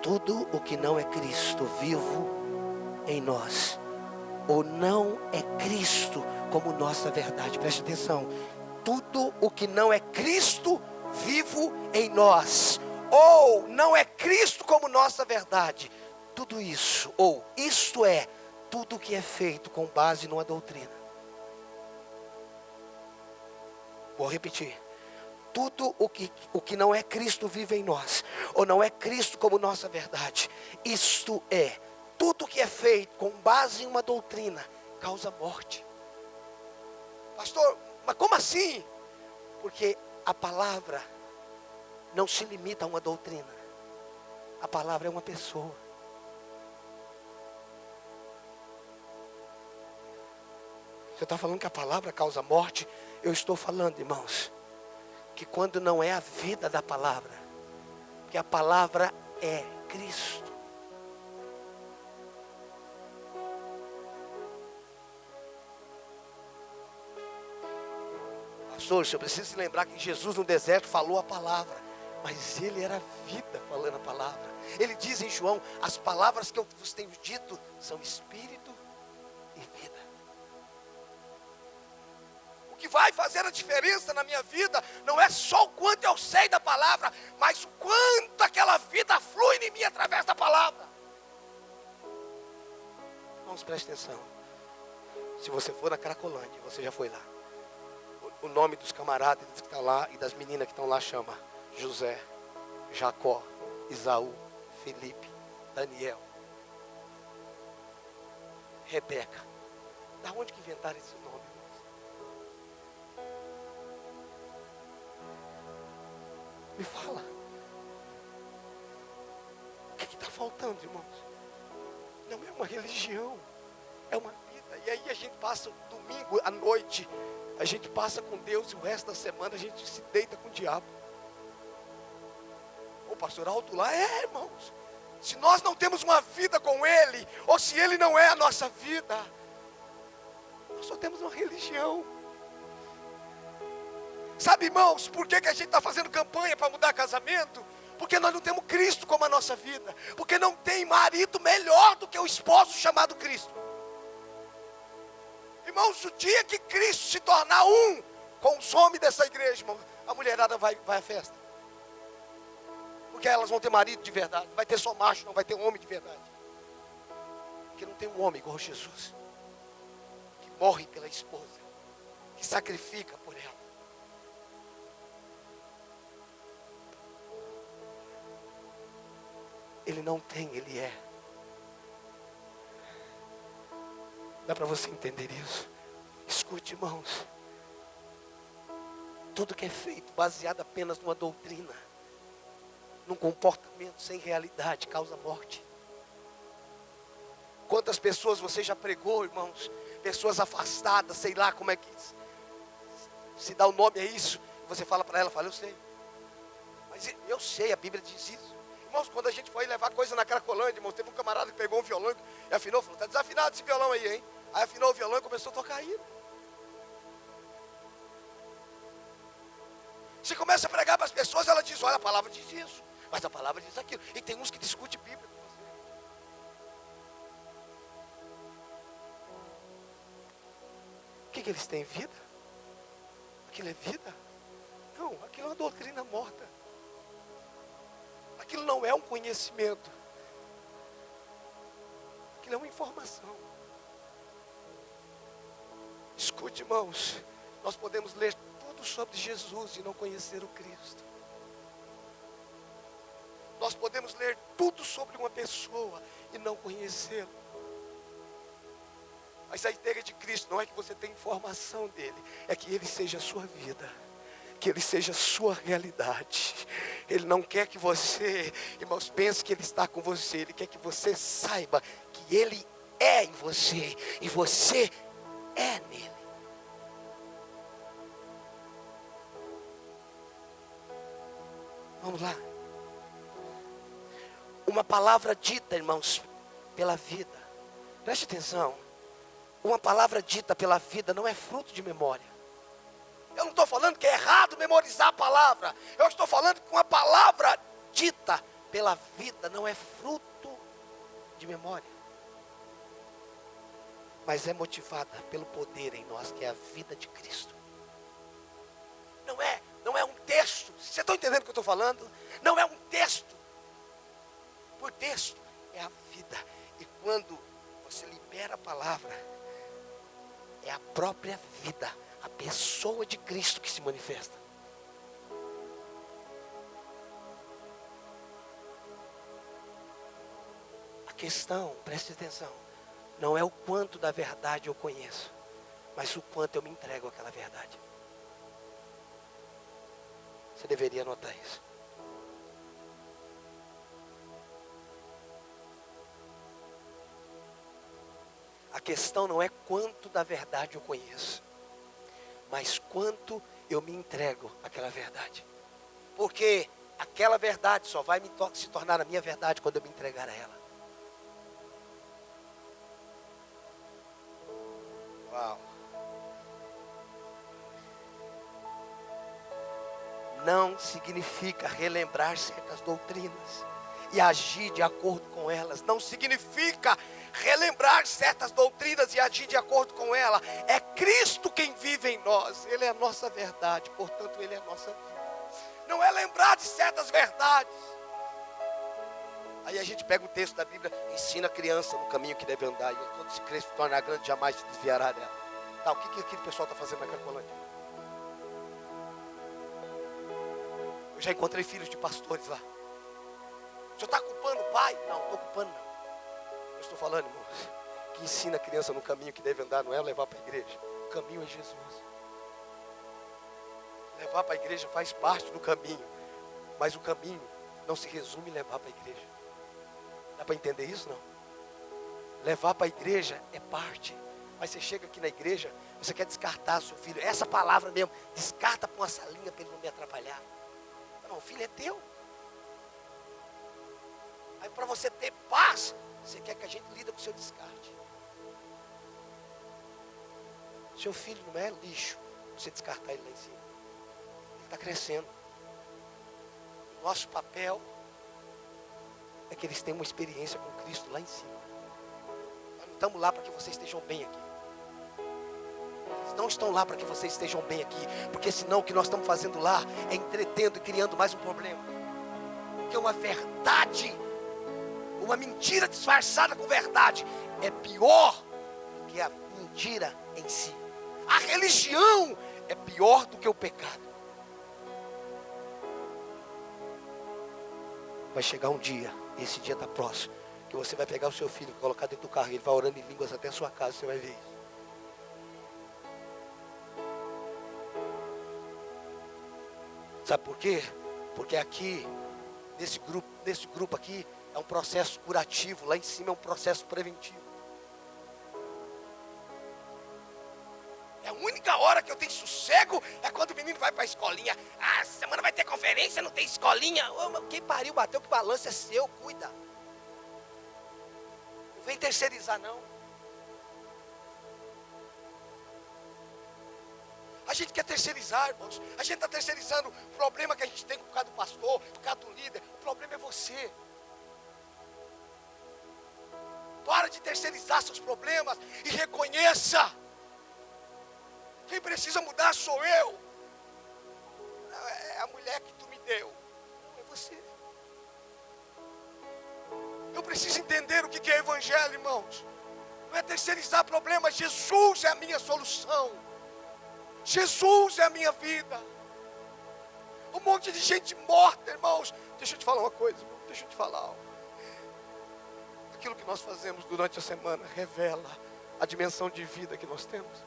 Tudo o que não é Cristo vivo em nós, ou não é Cristo como nossa verdade, preste atenção. Tudo o que não é Cristo vivo em nós, ou não é Cristo como nossa verdade, tudo isso, ou isto é, tudo que é feito com base numa doutrina. Vou repetir. Tudo o que não é Cristo vive em nós, ou não é Cristo como nossa verdade, isto é, tudo que é feito com base em uma doutrina, causa morte. Pastor, mas como assim? Porque a palavra não se limita a uma doutrina. A palavra é uma pessoa. Você está falando que a palavra causa morte? Eu estou falando, irmãos, que quando não é a vida da palavra, que a palavra é Cristo. Pastor, eu preciso se lembrar que Jesus no deserto falou a palavra, mas ele era vida falando a palavra. Ele diz em João, as palavras que eu vos tenho dito são espírito e vida. O que vai fazer a diferença na minha vida não é só o quanto eu sei da palavra, mas o quanto aquela vida flui em mim através da palavra. Vamos, preste atenção. Se você for na Cracolândia, você já foi lá. O nome dos camaradas que estão lá e das meninas que estão lá chama José, Jacó, Isaú, Felipe, Daniel, Rebeca. Da onde que inventaram esse nome? Me fala. O que está faltando, irmãos? Não é uma religião, é uma vida. E aí a gente passa o domingo à noite, a gente passa com Deus e o resto da semana a gente se deita com o diabo. O pastor alto lá, irmãos. Se nós não temos uma vida com Ele, ou se Ele não é a nossa vida, nós só temos uma religião. Sabe, irmãos, por que a gente está fazendo campanha para mudar casamento? Porque nós não temos Cristo como a nossa vida. Porque não tem marido melhor do que o esposo chamado Cristo. Irmãos, o dia que Cristo se tornar um com os homens dessa igreja, irmão, a mulherada vai à festa. Porque elas vão ter marido de verdade. Vai ter só macho, não vai ter homem de verdade. Porque não tem um homem igual Jesus, que morre pela esposa, que sacrifica por ela. Ele não tem, Ele é. Dá para você entender isso? Escute, irmãos. Tudo que é feito baseado apenas numa doutrina, num comportamento sem realidade, causa morte. Quantas pessoas você já pregou, irmãos? Pessoas afastadas, sei lá como é que se dá o nome a isso. Você fala para ela, fala, eu sei. Mas eu sei, a Bíblia diz isso. Irmãos, quando a gente foi levar coisa na Cracolândia, irmãos, teve um camarada que pegou um violão e afinou, falou, está desafinado esse violão aí, hein? Aí afinou o violão e começou a tocar aí. Você começa a pregar para as pessoas, ela diz, olha, a palavra diz isso, mas a palavra diz aquilo. E tem uns que discutem Bíblia com você. O que eles têm? Vida? Aquilo é vida? Não, aquilo é uma doutrina morta. Aquilo não é um conhecimento. Aquilo é uma informação. Escute, irmãos. Nós podemos ler tudo sobre Jesus e não conhecer o Cristo. Nós podemos ler tudo sobre uma pessoa e não conhecê-lo. Mas a ideia de Cristo não é que você tenha informação dele, é que ele seja a sua vida, que ele seja a sua realidade. Ele não quer que você, irmãos, pense que ele está com você. Ele quer que você saiba que ele é em você e você é nele. Vamos lá. Uma palavra dita, irmãos, pela vida. Preste atenção. Uma palavra dita pela vida não é fruto de memória. Eu não estou falando que é errado memorizar a palavra. Eu estou falando que uma palavra dita pela vida não é fruto de memória. Mas é motivada pelo poder em nós, que é a vida de Cristo. Não é um texto. Você está entendendo o que eu estou falando? Não é um texto. Por texto é a vida. E quando você libera a palavra, é a própria vida, a pessoa de Cristo que se manifesta. A questão, preste atenção, não é o quanto da verdade eu conheço, mas o quanto eu me entrego àquela verdade. Você deveria anotar isso. A questão não é quanto da verdade eu conheço, mas quanto eu me entrego àquela verdade. Porque aquela verdade só vai se tornar a minha verdade quando eu me entregar a ela. Uau. Não significa relembrar certas doutrinas e agir de acordo com elas. Não significa relembrar certas doutrinas e agir de acordo com ela. É Cristo quem vive em nós. Ele é a nossa verdade, portanto Ele é a nossa vida. Não é lembrar de certas verdades. Aí a gente pega o texto da Bíblia, ensina a criança no caminho que deve andar, e quando se cresce e tornar grande, jamais se desviará dela. Tá, o que aquele pessoal está fazendo na Cracolândia? Eu já encontrei filhos de pastores lá. O senhor está culpando o pai? Não, não estou culpando não. Eu estou falando, irmãos, que ensina a criança no caminho que deve andar, não é levar para a igreja. O caminho é Jesus. Levar para a igreja faz parte do caminho. Mas o caminho não se resume em levar para a igreja. Dá para entender isso, não? Levar para a igreja é parte. Mas você chega aqui na igreja, você quer descartar seu filho. Essa palavra mesmo, descarta para uma salinha para ele não me atrapalhar. Não, o filho é teu. Aí para você ter paz, você quer que a gente lida com o seu descarte. Seu filho não é lixo, você descartar ele lá em cima. Ele está crescendo. Nosso papel é que eles tenham uma experiência com Cristo lá em cima. Nós não estamos lá para que vocês estejam bem aqui. Eles não estão lá para que vocês estejam bem aqui, porque senão o que nós estamos fazendo lá é entretendo e criando mais um problema. Porque uma verdade, uma mentira disfarçada com verdade é pior do que a mentira em si. A religião é pior do que o pecado. Vai chegar um dia, esse dia está próximo, que você vai pegar o seu filho, colocar dentro do carro, e ele vai orando em línguas até a sua casa, você vai ver isso. Sabe por quê? Porque aqui, nesse grupo aqui, é um processo curativo, lá em cima é um processo preventivo. É a única hora que eu tenho sossego é quando o menino vai para a escolinha. Ah, semana vai ter conferência, não tem escolinha. Quem pariu, bateu, que balanço é seu, cuida. Não vem terceirizar, não. A gente quer terceirizar, irmãos. A gente está terceirizando o problema que a gente tem por causa do pastor, por causa do líder. O problema é você. Para de terceirizar seus problemas e reconheça. Quem precisa mudar sou eu. Não, é a mulher que tu me deu. É você. Eu preciso entender o que é evangelho, irmãos. Não é terceirizar problemas. Jesus é a minha solução. Jesus é a minha vida. Um monte de gente morta, irmãos. Deixa eu te falar uma coisa, irmão. Deixa eu te falar algo. Aquilo que nós fazemos durante a semana revela a dimensão de vida que nós temos.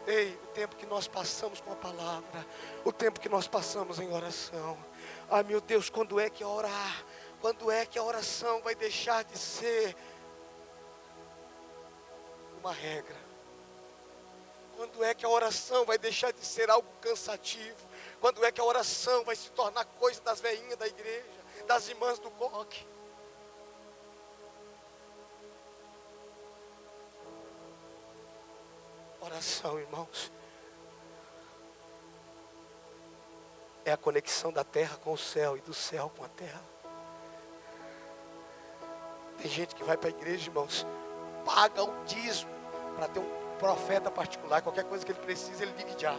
Ei, o tempo que nós passamos com a palavra, o tempo que nós passamos em oração. Ai meu Deus, quando é que orar? Quando é que a oração vai deixar de ser uma regra? Quando é que a oração vai deixar de ser algo cansativo? Quando é que a oração vai se tornar coisa das veinhas da igreja, das irmãs do coque? Oração, irmãos, é a conexão da terra com o céu e do céu com a terra. Tem gente que vai para a igreja, irmãos, paga o dízimo para ter um profeta particular. Qualquer coisa que ele precisa, ele liga já.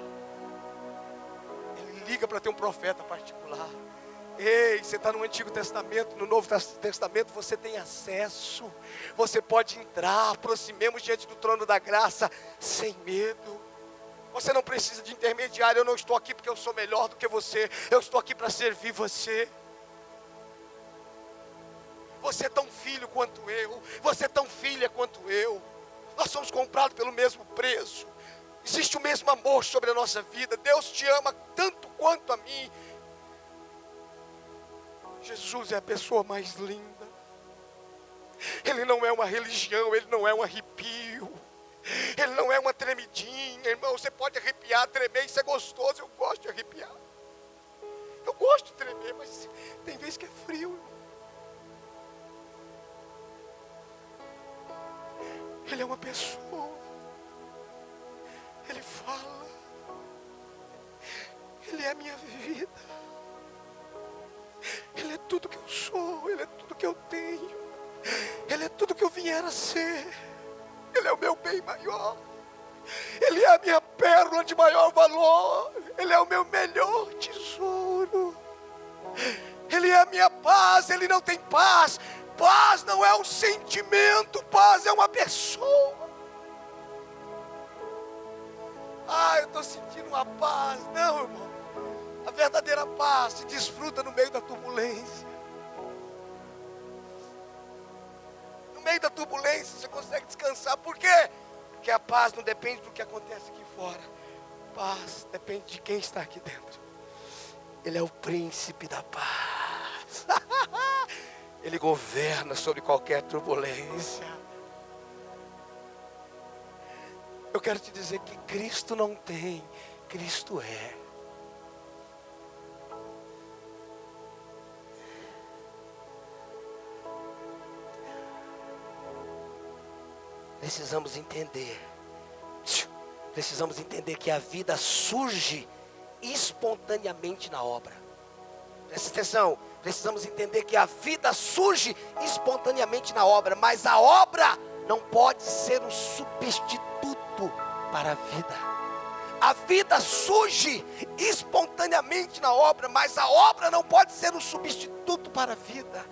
Ele liga para ter um profeta particular. Ei, você está no Antigo Testamento, no Novo Testamento você tem acesso. Você pode entrar, aproximemos diante do trono da graça, sem medo. Você não precisa de intermediário. Eu não estou aqui porque eu sou melhor do que você. Eu estou aqui para servir você. Você é tão filho quanto eu. Você é tão filha quanto eu. Nós somos comprados pelo mesmo preço. Existe o mesmo amor sobre a nossa vida. Deus te ama tanto quanto a mim. Jesus é a pessoa mais linda. Ele não é uma religião, ele não é um arrepio, ele não é uma tremidinha, irmão. Você pode arrepiar, tremer, isso é gostoso. Eu gosto de arrepiar. Eu gosto de tremer, mas tem vezes que é frio, irmão. Ele é uma pessoa. Ele fala. Ele é a minha vida. Ele é tudo que eu sou. Ele é tudo que eu tenho. Ele é tudo que eu vier a ser. Ele é o meu bem maior. Ele é a minha pérola de maior valor. Ele é o meu melhor tesouro. Ele é a minha paz. Ele não tem paz. Paz não é um sentimento. Paz é uma pessoa. Ah, eu estou sentindo uma paz. Não, irmão. A verdadeira paz se desfruta no meio da turbulência. No meio da turbulência você consegue descansar. Por quê? Porque a paz não depende do que acontece aqui fora. paz depende de quem está aqui dentro. Ele é o príncipe da paz. Ele governa sobre qualquer turbulência. Eu quero te dizer que Cristo não tem, Cristo é. Precisamos entender que a vida surge espontaneamente na obra. Presta atenção, precisamos entender que a vida surge espontaneamente na obra, mas a obra não pode ser um substituto para a vida. A vida surge espontaneamente na obra, mas a obra não pode ser um substituto para a vida.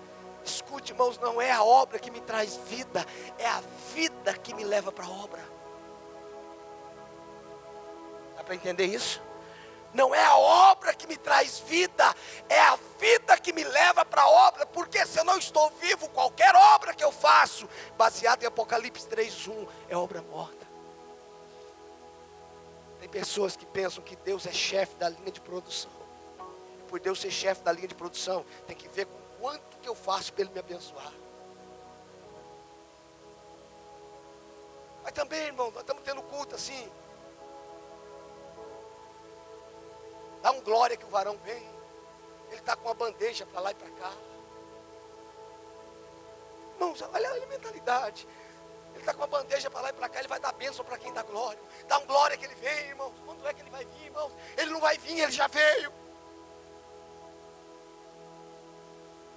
Escute, irmãos, não é a obra que me traz vida, é a vida que me leva para a obra. Dá para entender isso? Não é a obra que me traz vida, é a vida que me leva para a obra, porque se eu não estou vivo, qualquer obra que eu faço, baseado em Apocalipse 3:1, é obra morta. Tem pessoas que pensam que Deus é chefe da linha de produção. Por Deus ser chefe da linha de produção, tem que ver com quanto que eu faço para Ele me abençoar. Mas também, irmão, nós estamos tendo culto assim. Dá um glória que o varão vem. Ele está com uma bandeja para lá e para cá. Irmãos, olha a mentalidade. Ele está com uma bandeja para lá e para cá. Ele vai dar bênção para quem dá glória. Dá um glória que ele vem, irmãos. Quando é que ele vai vir, irmãos? Ele não vai vir, ele já veio.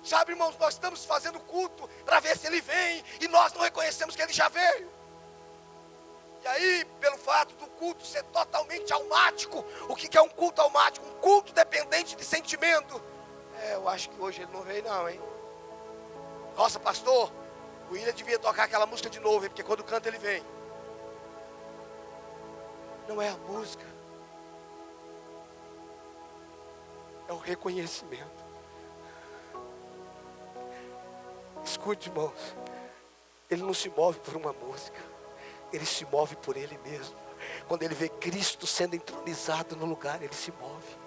Sabe, irmãos, nós estamos fazendo culto para ver se ele vem. E nós não reconhecemos que ele já veio. E aí, pelo fato do culto ser totalmente almático. O que é um culto almático? Um culto dependente de sentimento. Eu acho que hoje ele não veio não, hein? Nossa, pastor, o William devia tocar aquela música de novo, porque quando canta ele vem. Não é a música. É o reconhecimento. Escute, irmãos. Ele não se move por uma música. Ele se move por Ele mesmo. Quando Ele vê Cristo sendo entronizado no lugar, Ele se move.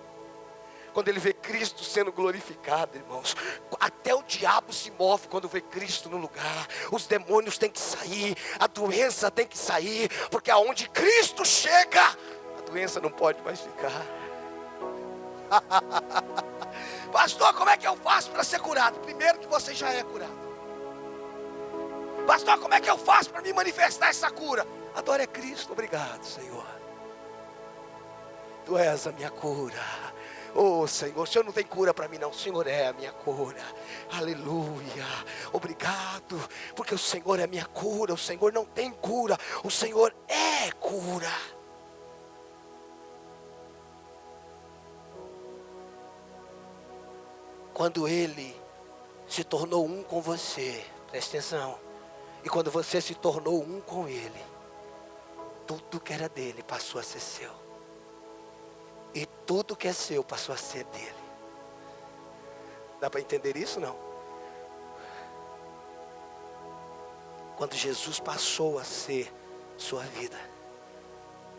Quando Ele vê Cristo sendo glorificado, irmãos, até o diabo se move quando vê Cristo no lugar. Os demônios têm que sair, a doença tem que sair, porque aonde Cristo chega, a doença não pode mais ficar. Pastor, como é que eu faço para ser curado? Primeiro que você já é curado. Pastor, como é que eu faço para me manifestar essa cura? Adore a Cristo. Obrigado, Senhor. Tu és a minha cura. Oh, Senhor, o Senhor não tem cura para mim não. O Senhor é a minha cura. Aleluia. Obrigado, porque o Senhor é a minha cura. O Senhor não tem cura. O Senhor é cura. Quando Ele se tornou um com você, presta atenção. E quando você se tornou um com Ele, tudo que era dele passou a ser seu. E tudo que é seu passou a ser dele. Dá para entender isso, não? Quando Jesus passou a ser sua vida.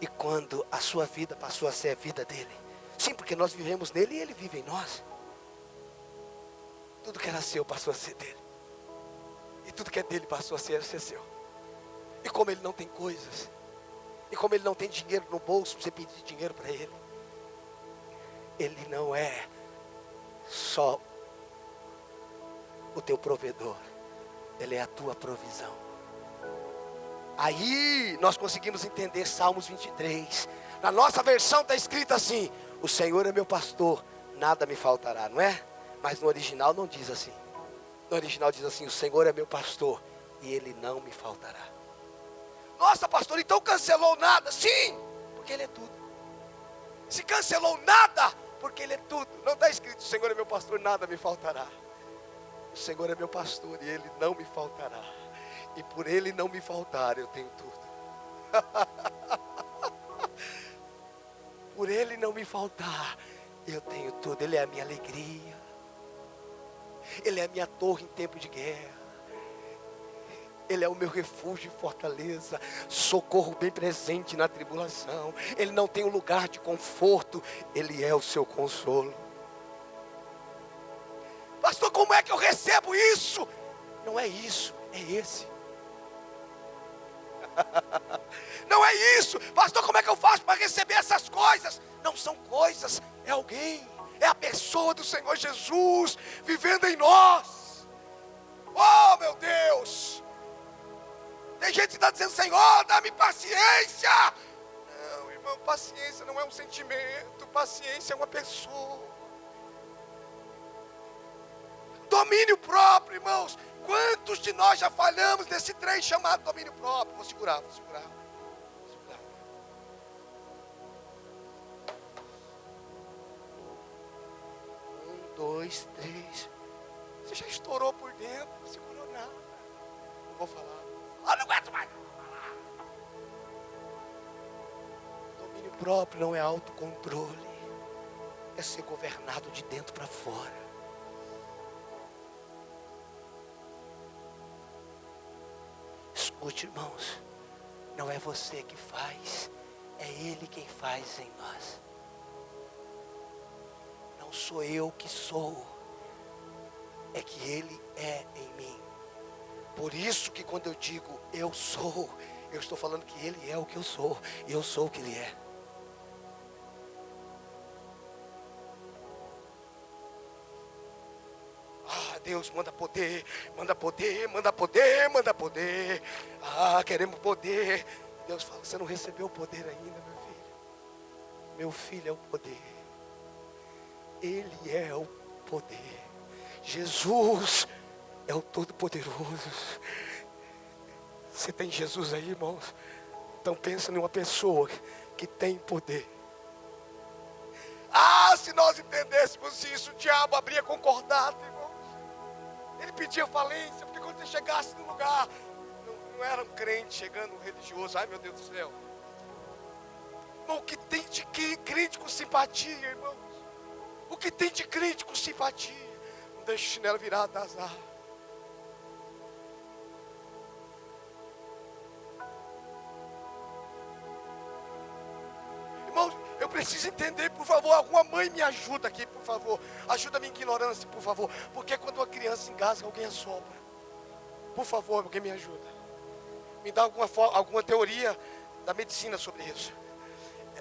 E quando a sua vida passou a ser a vida dele. Sim, porque nós vivemos nele e ele vive em nós. Tudo que era seu passou a ser dele. E tudo que é dele passou a ser seu. E como ele não tem coisas, e como ele não tem dinheiro no bolso para você pedir dinheiro para ele, ele não é só o teu provedor, ele é a tua provisão. Aí nós conseguimos entender Salmos 23. Na nossa versão está escrito assim: o Senhor é meu pastor, nada me faltará, não é? Mas no original não diz assim. No original diz assim: o Senhor é meu pastor e Ele não me faltará. Nossa, pastor, então cancelou nada? Sim, porque Ele é tudo. Se cancelou nada, porque Ele é tudo. Não está escrito: o Senhor é meu pastor, nada me faltará. O Senhor é meu pastor e Ele não me faltará. E por Ele não me faltar, eu tenho tudo. Por Ele não me faltar, eu tenho tudo. Ele é a minha alegria. Ele é a minha torre em tempo de guerra. Ele é o meu refúgio e fortaleza, socorro bem presente na tribulação. Ele não tem um lugar de conforto, Ele é o seu consolo. Pastor, como é que eu recebo isso? Não é isso, é esse. Não é isso. Pastor, como é que eu faço para receber essas coisas? Não são coisas, é alguém. É a pessoa do Senhor Jesus vivendo em nós. Oh, meu Deus. Tem gente que está dizendo: Senhor, dá-me paciência. Não, irmão, paciência não é um sentimento. Paciência é uma pessoa. Domínio próprio, irmãos. Quantos de nós já falhamos nesse trem chamado domínio próprio? Vou segurar. 1, 2, 3. Você já estourou por dentro, não segurou nada. Não vou falar. Não aguento mais. Domínio próprio não é autocontrole. É ser governado de dentro para fora. Escute, irmãos, não é você que faz, é Ele quem faz em nós. Não sou eu que sou, é que Ele é em mim. Por isso que quando eu digo eu sou, eu estou falando que Ele é o que eu sou, e eu sou o que Ele é. Deus, manda poder, manda poder, manda poder, manda poder. Queremos poder. Deus fala: você não recebeu o poder ainda, meu filho. Meu filho é o poder. Ele é o poder. Jesus é o Todo-Poderoso. Você tem Jesus aí, irmãos? Então pensa em uma pessoa que tem poder. Se nós entendêssemos isso, o diabo abria concordata, irmão. Ele pedia falência, porque quando você chegasse no lugar, não era um crente chegando, um religioso. Ai, meu Deus do céu. Irmão, o que tem de crente com simpatia, irmãos? O que tem de crente com simpatia? Não deixa o chinelo virado, dá azar. Irmãos, eu preciso entender, por favor. Alguma mãe me ajuda aqui, por favor. Ajuda a minha ignorância, por favor. Porque quando uma criança engasga, alguém assopra. Por favor, alguém me ajuda. Me dá alguma teoria da medicina sobre isso.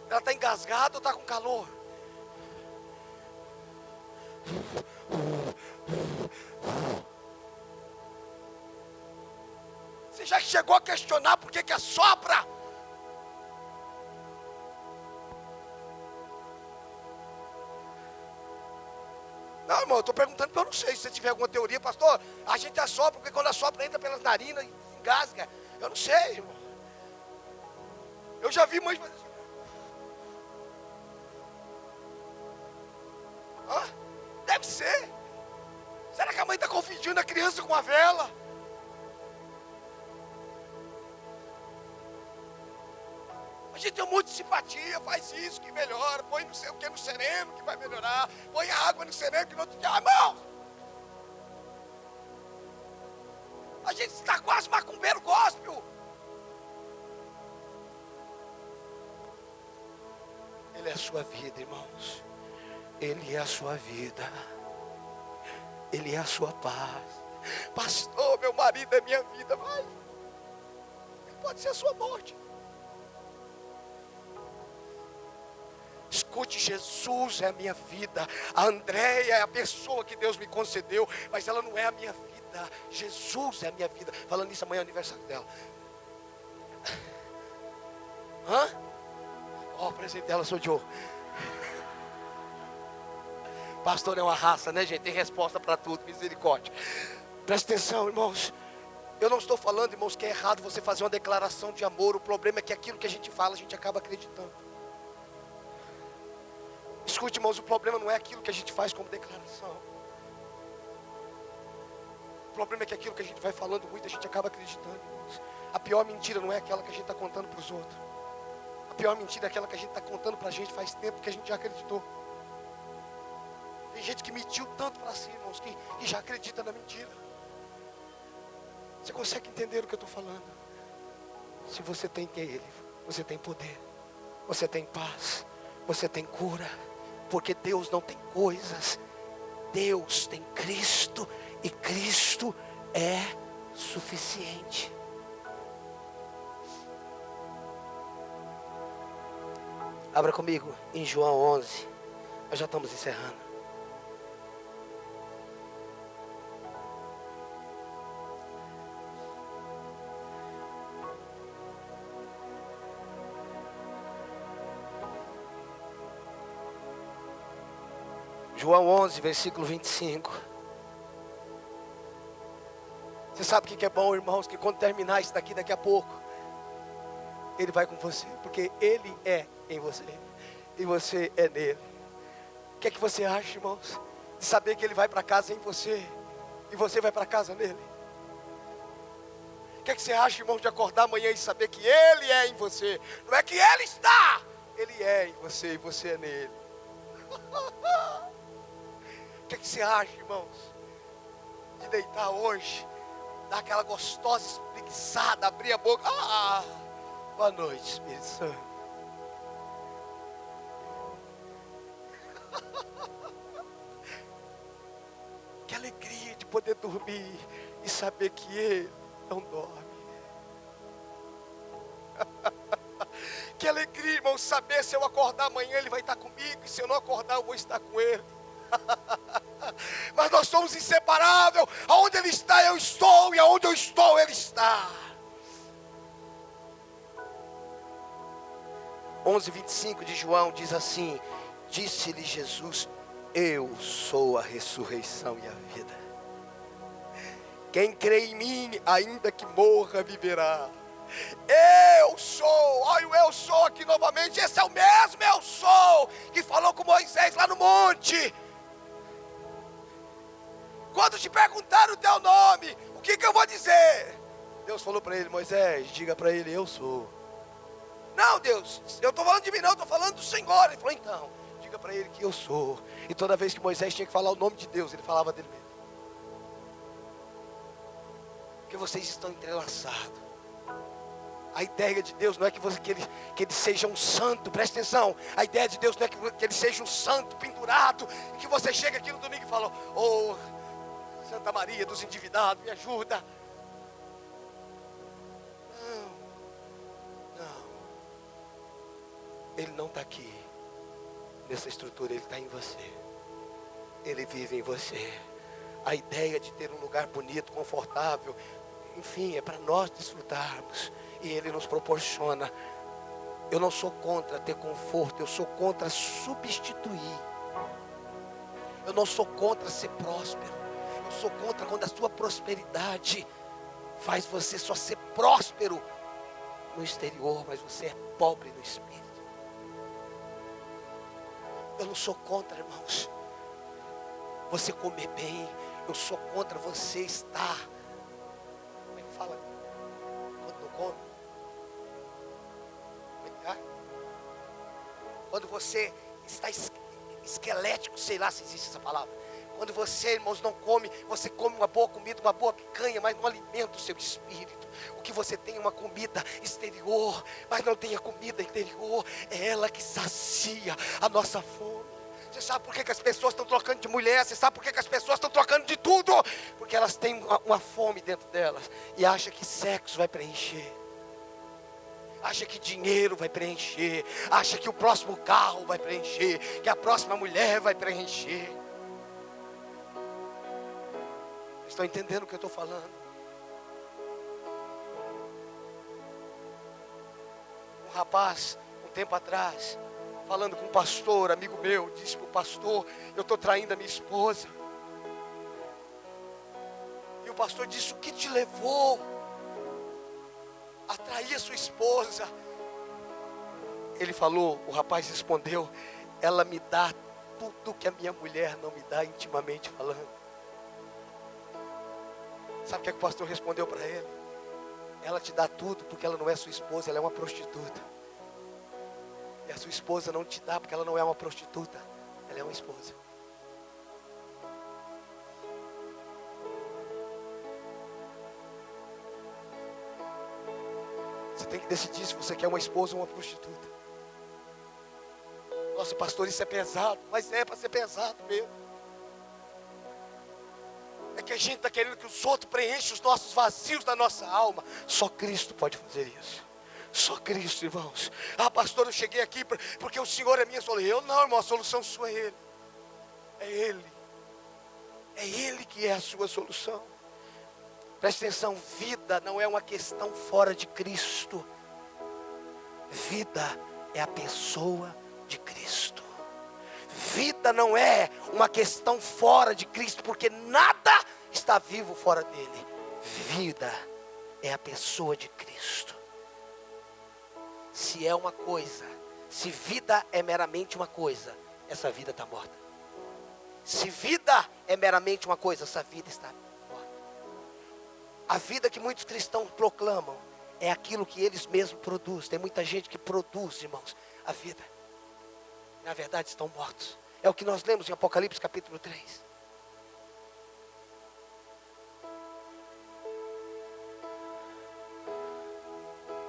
Ela está engasgada ou está com calor? Você já chegou a questionar por que assopra? Não, irmão, eu estou perguntando porque eu não sei. Se você tiver alguma teoria, pastor, a gente assopra, porque quando assopra entra pelas narinas e engasga. Eu não sei, irmão. Eu já vi mães fazer assim. Deve ser. Será que a mãe está confundindo a criança com a vela? A gente tem um monte de simpatia, faz isso que melhora, põe não sei o que no sereno que vai melhorar, põe a água no sereno que no outro dia, irmão! A gente está quase macumbeiro gospel. Ele é a sua vida, irmãos. Ele é a sua vida. Ele é a sua paz. Pastor, meu marido é minha vida, vai. Ele pode ser a sua morte. Escute, Jesus é a minha vida. A Andréia é a pessoa que Deus me concedeu, mas ela não é a minha vida. Jesus é a minha vida. Falando isso, amanhã é o aniversário dela. O presente dela sou eu. Pastor é uma raça, né, gente? Tem resposta para tudo, misericórdia. Presta atenção, irmãos. Eu não estou falando, irmãos, que é errado você fazer uma declaração de amor. O problema é que aquilo que a gente fala, a gente acaba acreditando. Escute, irmãos, o problema não é aquilo que a gente faz como declaração. O problema é que aquilo que a gente vai falando muito, a gente acaba acreditando, irmãos. A pior mentira não é aquela que a gente está contando para os outros. A pior mentira é aquela que a gente está contando para a gente faz tempo que a gente já acreditou. Tem gente que mentiu tanto para si, irmãos, que já acredita na mentira. Você consegue entender o que eu estou falando? Se você tem Ele, você tem poder, você tem paz, você tem cura. Porque Deus não tem coisas, Deus tem Cristo, e Cristo é suficiente. Abra comigo em João 11. Nós já estamos encerrando. João 11, versículo 25. Você sabe o que é bom, irmãos? Que quando terminar isso daqui a pouco, Ele vai com você, porque Ele é em você, e você é nele. O que é que você acha, irmãos, de saber que Ele vai para casa em você, e você vai para casa nele? O que é que você acha, irmãos, de acordar amanhã e saber que Ele é em você? Não é que Ele está, Ele é em você, e você é nele. O que é que você acha, irmãos, de deitar hoje, dar aquela gostosa espreguiçada, abrir a boca? Boa noite, Espírito Santo. Que alegria de poder dormir e saber que Ele não dorme. Que alegria, irmão, saber se eu acordar amanhã Ele vai estar comigo, e se eu não acordar eu vou estar com Ele. Mas nós somos inseparáveis. Aonde Ele está eu estou, e aonde eu estou Ele está. 11:25 de João diz assim: disse-lhe Jesus: eu sou a ressurreição e a vida. Quem crê em mim, ainda que morra, viverá. Eu sou, olha o eu sou aqui novamente. Esse é o mesmo eu sou que falou com Moisés lá no monte. Quando te perguntaram o teu nome, o que eu vou dizer? Deus falou para ele: Moisés, diga para ele, eu sou. Não, Deus, eu estou falando de mim não, eu estou falando do Senhor. Ele falou: então, diga para ele que eu sou. E toda vez que Moisés tinha que falar o nome de Deus, ele falava dele mesmo. Porque vocês estão entrelaçados. A ideia de Deus não é que ele seja um santo, presta atenção. A ideia de Deus não é que ele seja um santo pendurado, e que você chega aqui no domingo e fala: oh, Santa Maria dos endividados, me ajuda. Não. Ele não está aqui nessa estrutura, Ele está em você. Ele vive em você. A ideia de ter um lugar bonito, confortável, enfim, é para nós desfrutarmos. E Ele nos proporciona. Eu não sou contra ter conforto, eu sou contra substituir. Eu não sou contra ser próspero. Eu sou contra quando a sua prosperidade faz você só ser próspero no exterior, mas você é pobre no espírito. Eu não sou contra, irmãos, você comer bem. Eu sou contra você estar, como é que fala quando não come? Quando você está esquelético, sei lá se existe essa palavra. Quando você, irmãos, não come, você come uma boa comida, uma boa picanha, mas não alimenta o seu espírito. O que você tem é uma comida exterior, mas não tem a comida interior. É ela que sacia a nossa fome. Você sabe por que as pessoas estão trocando de mulher? Você sabe por que as pessoas estão trocando de tudo? Porque elas têm uma fome dentro delas e acham que sexo vai preencher. Acha que dinheiro vai preencher. Acha que o próximo carro vai preencher. Que a próxima mulher vai preencher. Estão entendendo o que eu estou falando? Um rapaz, um tempo atrás, falando com um pastor, amigo meu, disse para o pastor: eu estou traindo a minha esposa. E o pastor disse: o que te levou a trair a sua esposa? Ele falou, o rapaz respondeu: ela me dá tudo que a minha mulher não me dá, intimamente falando. Sabe o que o pastor respondeu para ele? Ela te dá tudo porque ela não é sua esposa, ela é uma prostituta. E a sua esposa não te dá porque ela não é uma prostituta, ela é uma esposa. Você tem que decidir se você quer uma esposa ou uma prostituta. Nossa, pastor, isso é pesado. Mas é para ser pesado mesmo. É que a gente está querendo que os outros preenchem os nossos vazios da nossa alma. Só Cristo pode fazer isso. Só Cristo, irmãos. Ah, pastor, eu cheguei aqui porque o Senhor é minha solução. Eu não, irmão, a solução sua é Ele. É Ele. É Ele que é a sua solução. Preste atenção, vida não é uma questão fora de Cristo. Vida é a pessoa de Cristo. Vida não é uma questão fora de Cristo, porque nada está vivo fora dele. Vida é a pessoa de Cristo. Se é uma coisa, se vida é meramente uma coisa, essa vida está morta. Se vida é meramente uma coisa, essa vida está morta. A vida que muitos cristãos proclamam é aquilo que eles mesmos produzem. Tem muita gente que produz, irmãos, a vida. Na verdade estão mortos. É o que nós lemos em Apocalipse capítulo 3.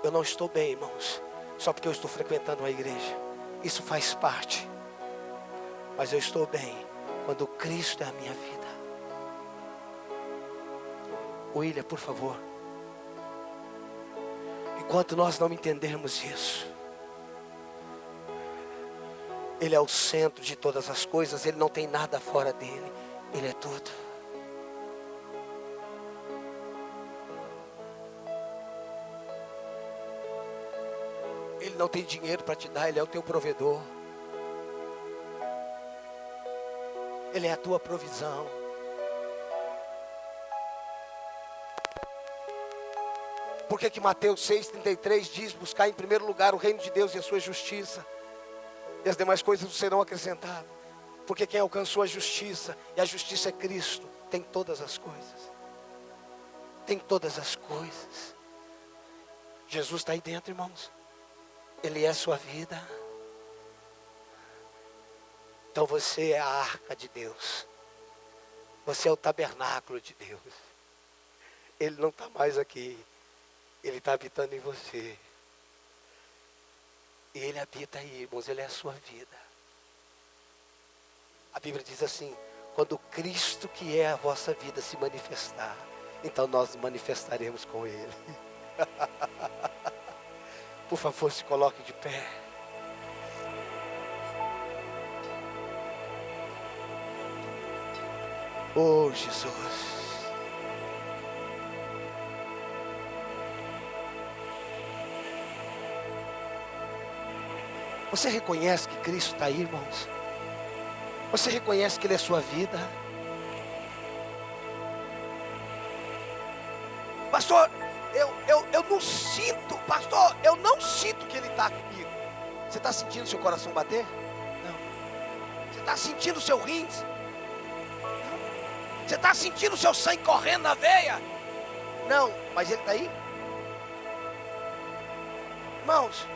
Eu não estou bem, irmãos, só porque eu estou frequentando a igreja. Isso faz parte. Mas eu estou bem quando Cristo é a minha vida. William, por favor. Enquanto nós não entendermos isso, Ele é o centro de todas as coisas. Ele não tem nada fora dele. Ele é tudo. Ele não tem dinheiro para te dar. Ele é o teu provedor. Ele é a tua provisão. Por que Mateus 6,33 diz: buscar em primeiro lugar o reino de Deus e a sua justiça, e as demais coisas serão acrescentadas? Porque quem alcançou a justiça, e a justiça é Cristo, tem todas as coisas. Tem todas as coisas. Jesus está aí dentro, irmãos. Ele é a sua vida. Então você é a arca de Deus. Você é o tabernáculo de Deus. Ele não está mais aqui. Ele está habitando em você. E Ele habita aí, irmãos. Ele é a sua vida. A Bíblia diz assim: quando Cristo, que é a vossa vida, se manifestar, então nós manifestaremos com Ele. Por favor, se coloque de pé. Oh, Jesus. Você reconhece que Cristo está aí, irmãos? Você reconhece que Ele é sua vida? Pastor, eu não sinto, pastor, eu não sinto que Ele está comigo. Você está sentindo seu coração bater? Não. Você está sentindo o seu rins? Não. Você está sentindo o seu sangue correndo na veia? Não, mas Ele está aí? Irmãos,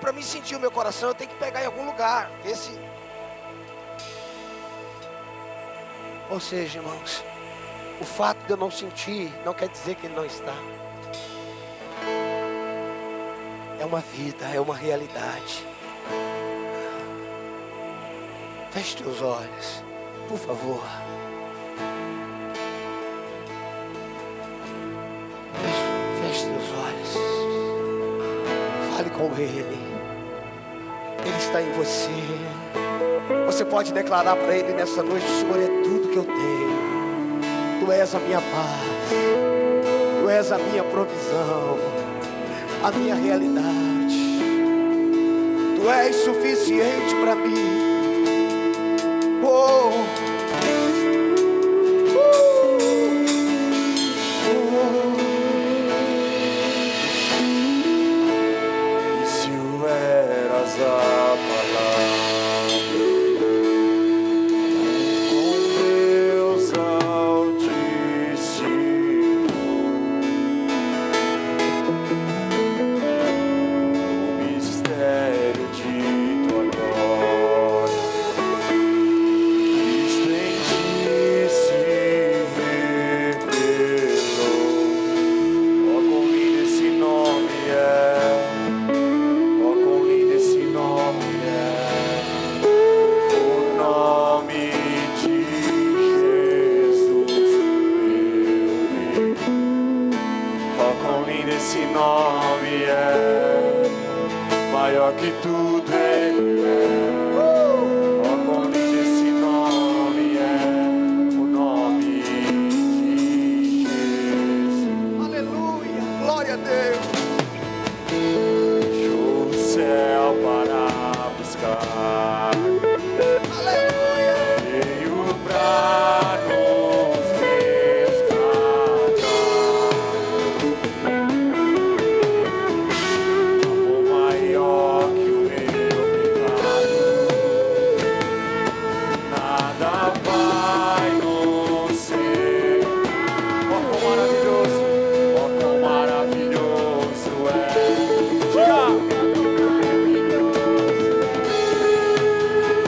para mim sentir o meu coração, eu tenho que pegar em algum lugar, ver se... Ou seja, irmãos, o fato de eu não sentir não quer dizer que Ele não está. É uma vida, é uma realidade. Feche teus olhos, por favor. Feche teus olhos. Fale com Ele. Ele está em você. Você pode declarar para Ele nessa noite: o Senhor é tudo que eu tenho. Tu és a minha paz. Tu és a minha provisão, a minha realidade. Tu és suficiente para mim. Oh. maior que tudo Ele é. Oh, quão lindo esse nome é, o nome de Jesus. Aleluia, glória a Deus. Deixou o céu para buscar. Aleluia. Veio pra nos resgatar. Amor maior que o meu pecado. Nada vai nos ser. Oh, quão maravilhoso, oh, quão maravilhoso é. Diga!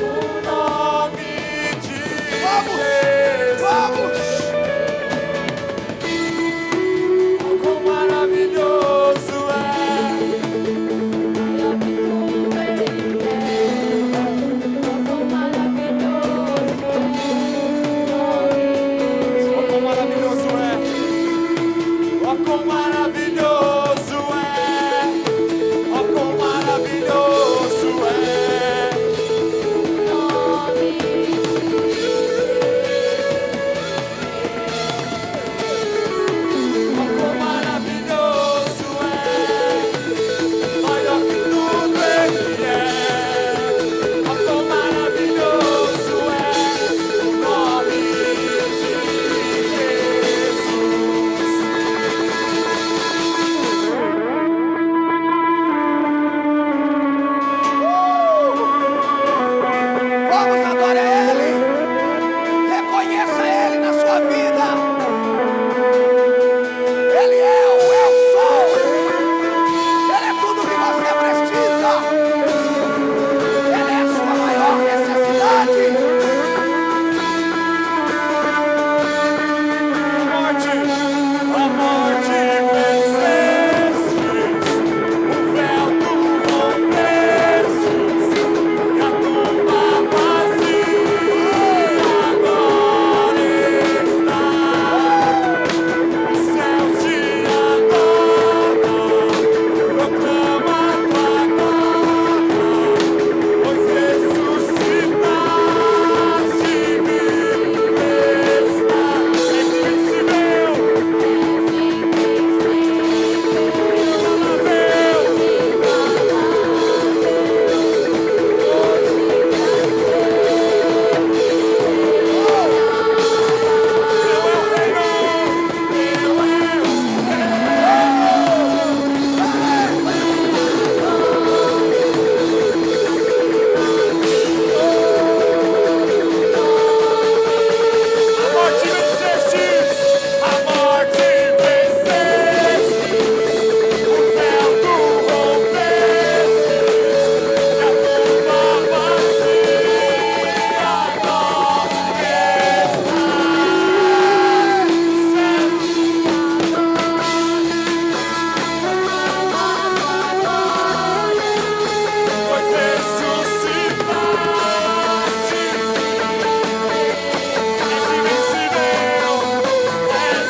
O nome de Jesus. Vamos. Oh, quão maravilhoso é. Oh, quão maravilhoso é. Oh, quão maravilhoso é. Oh, quão maravilhoso é. Oh, quão maravilhoso é. Maior que tudo Ele é. Oh, quão maravilhoso é. O nome de Jesus. Vamos adorar Ele. Reconheça Ele na sua vida. Ele é o eu sou. Ele é tudo que você precisa. Ele é a sua maior necessidade. A morte vencestes, o véu tu rompestes, e a tumba vazia agora está. Os céus te adoram, proclama a tua glória, pois ressuscitaste e vivo está. És invencível. A morte vencestes, o véu tu rompestes, e a tumba vazia agora está. Pois ressuscitaste, és invencível, és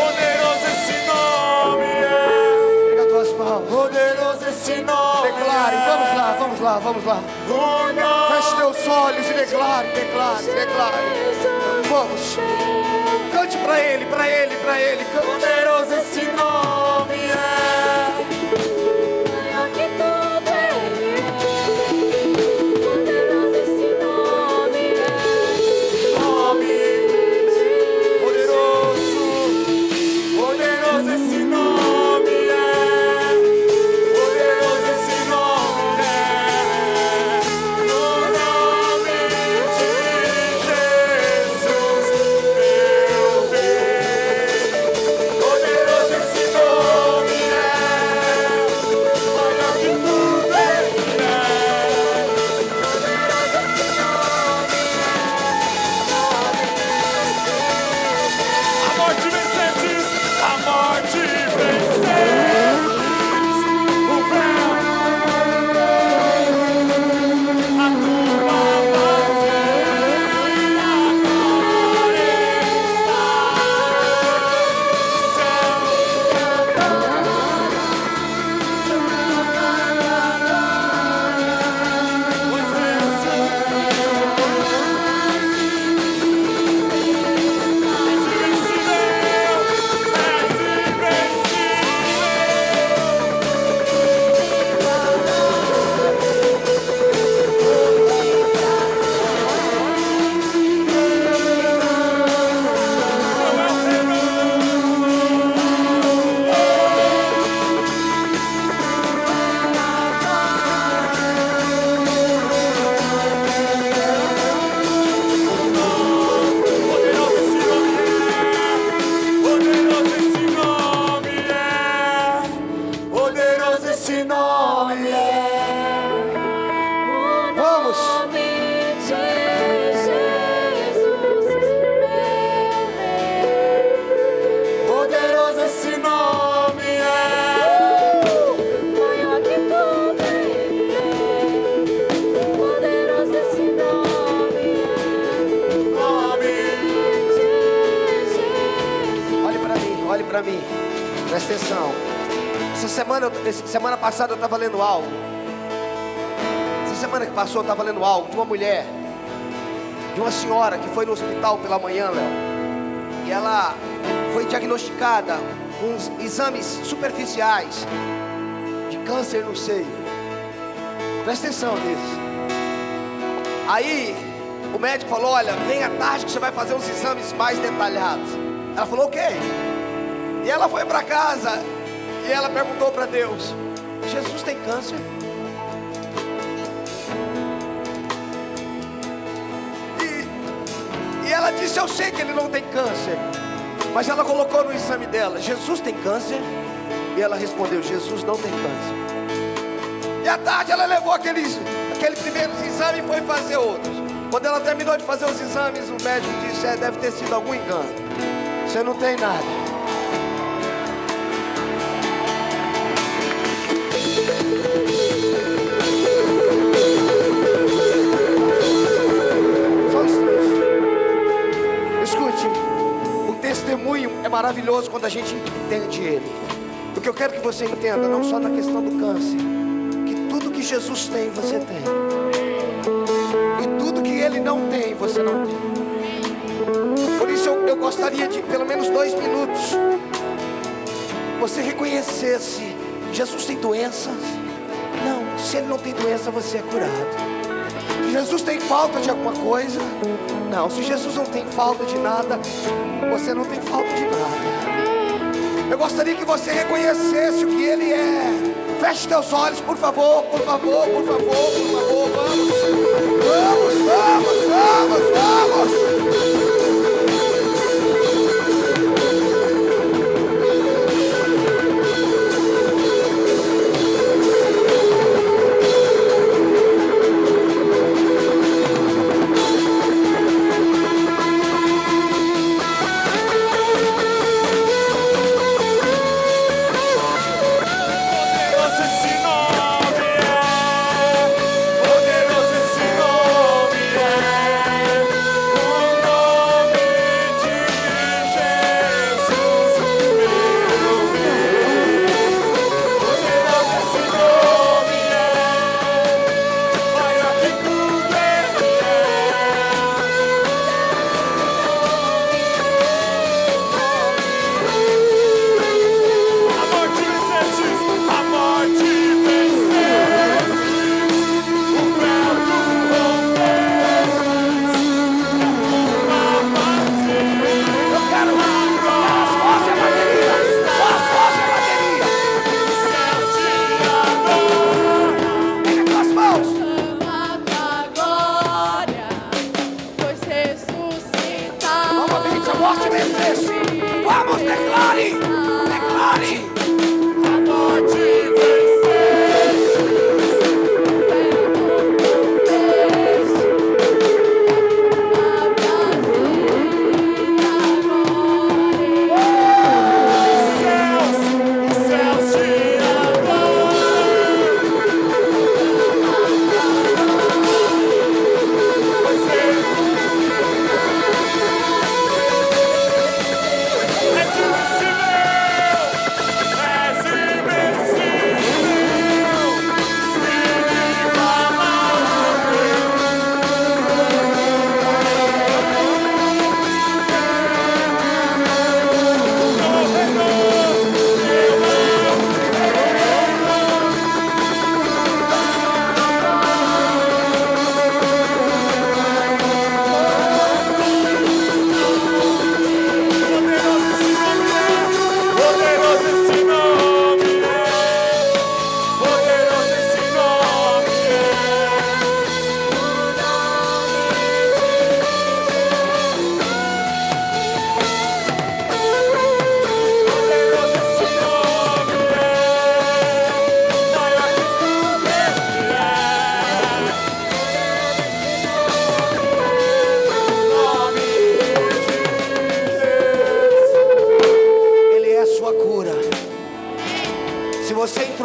poderoso esse nome é. Pega as tuas mãos. Poderoso esse nome. Declare. Vamos lá. O nome. Feche teus olhos e declare. Vamos. Cante pra Ele. Cante. Poderoso esse nome é. Maior que tudo Ele é. Poderoso esse nome é. Nome poderoso. Poderoso esse nome é. Poderoso esse nome é. No nome de Jesus, meu Deus. Olhe para mim, presta atenção. Semana passada eu estava lendo algo. Essa semana que passou eu estava lendo algo de uma mulher, de uma senhora que foi no hospital pela manhã, Léo. E ela foi diagnosticada com uns exames superficiais de câncer no seio. Presta atenção nisso. Aí o médico falou: olha, vem à tarde que você vai fazer uns exames mais detalhados. Ela falou: ok. E ela foi para casa e ela perguntou para Deus: Jesus tem câncer? E ela disse: eu sei que ele não tem câncer. Mas ela colocou no exame dela: Jesus tem câncer? E ela respondeu: Jesus não tem câncer. E à tarde ela levou aquele primeiro exame e foi fazer outros. Quando ela terminou de fazer os exames, o médico disse: deve ter sido algum engano. Você não tem nada. Só um instante. Escute, o testemunho é maravilhoso quando a gente entende ele. Porque eu quero que você entenda, não só na questão do câncer, que tudo que Jesus tem, você tem. E tudo que Ele não tem, você não tem. Por isso eu gostaria de, pelo menos 2 minutos, você reconhecesse: Jesus tem doenças? Não, se Ele não tem doença, você é curado. Jesus tem falta de alguma coisa? Não, se Jesus não tem falta de nada, você não tem falta de nada. Eu gostaria que você reconhecesse o que Ele é. Feche teus olhos, por favor, por favor, por favor, por favor. Vamos, vamos, vamos, vamos, vamos. Vamos, declare, declare. A morte venceste, os céus te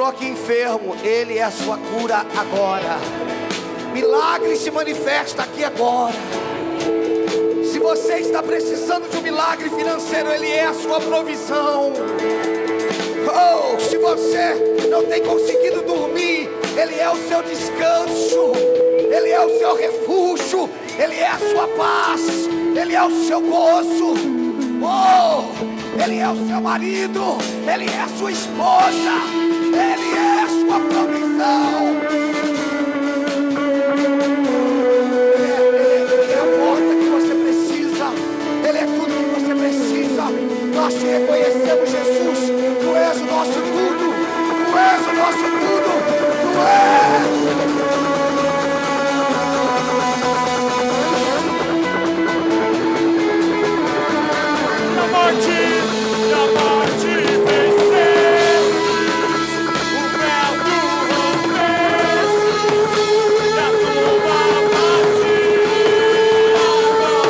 Aqui enfermo, Ele é a sua cura agora. Milagre se manifesta aqui agora. Se você está precisando de um milagre financeiro, Ele é a sua provisão. Oh, se você não tem conseguido dormir, Ele é o seu descanso, Ele é o seu refúgio, Ele é a sua paz, Ele é o seu gozo. Oh, Ele é o seu marido, Ele é a sua esposa, Ele é a sua provisão. Ele é a porta que você precisa, Ele é tudo que você precisa. Nós te reconhecemos, Jesus. Tu és o nosso tudo, Tu és o nosso tudo, Tu és. Da morte vencer, o véu tu rompeste, da tumba vazia, está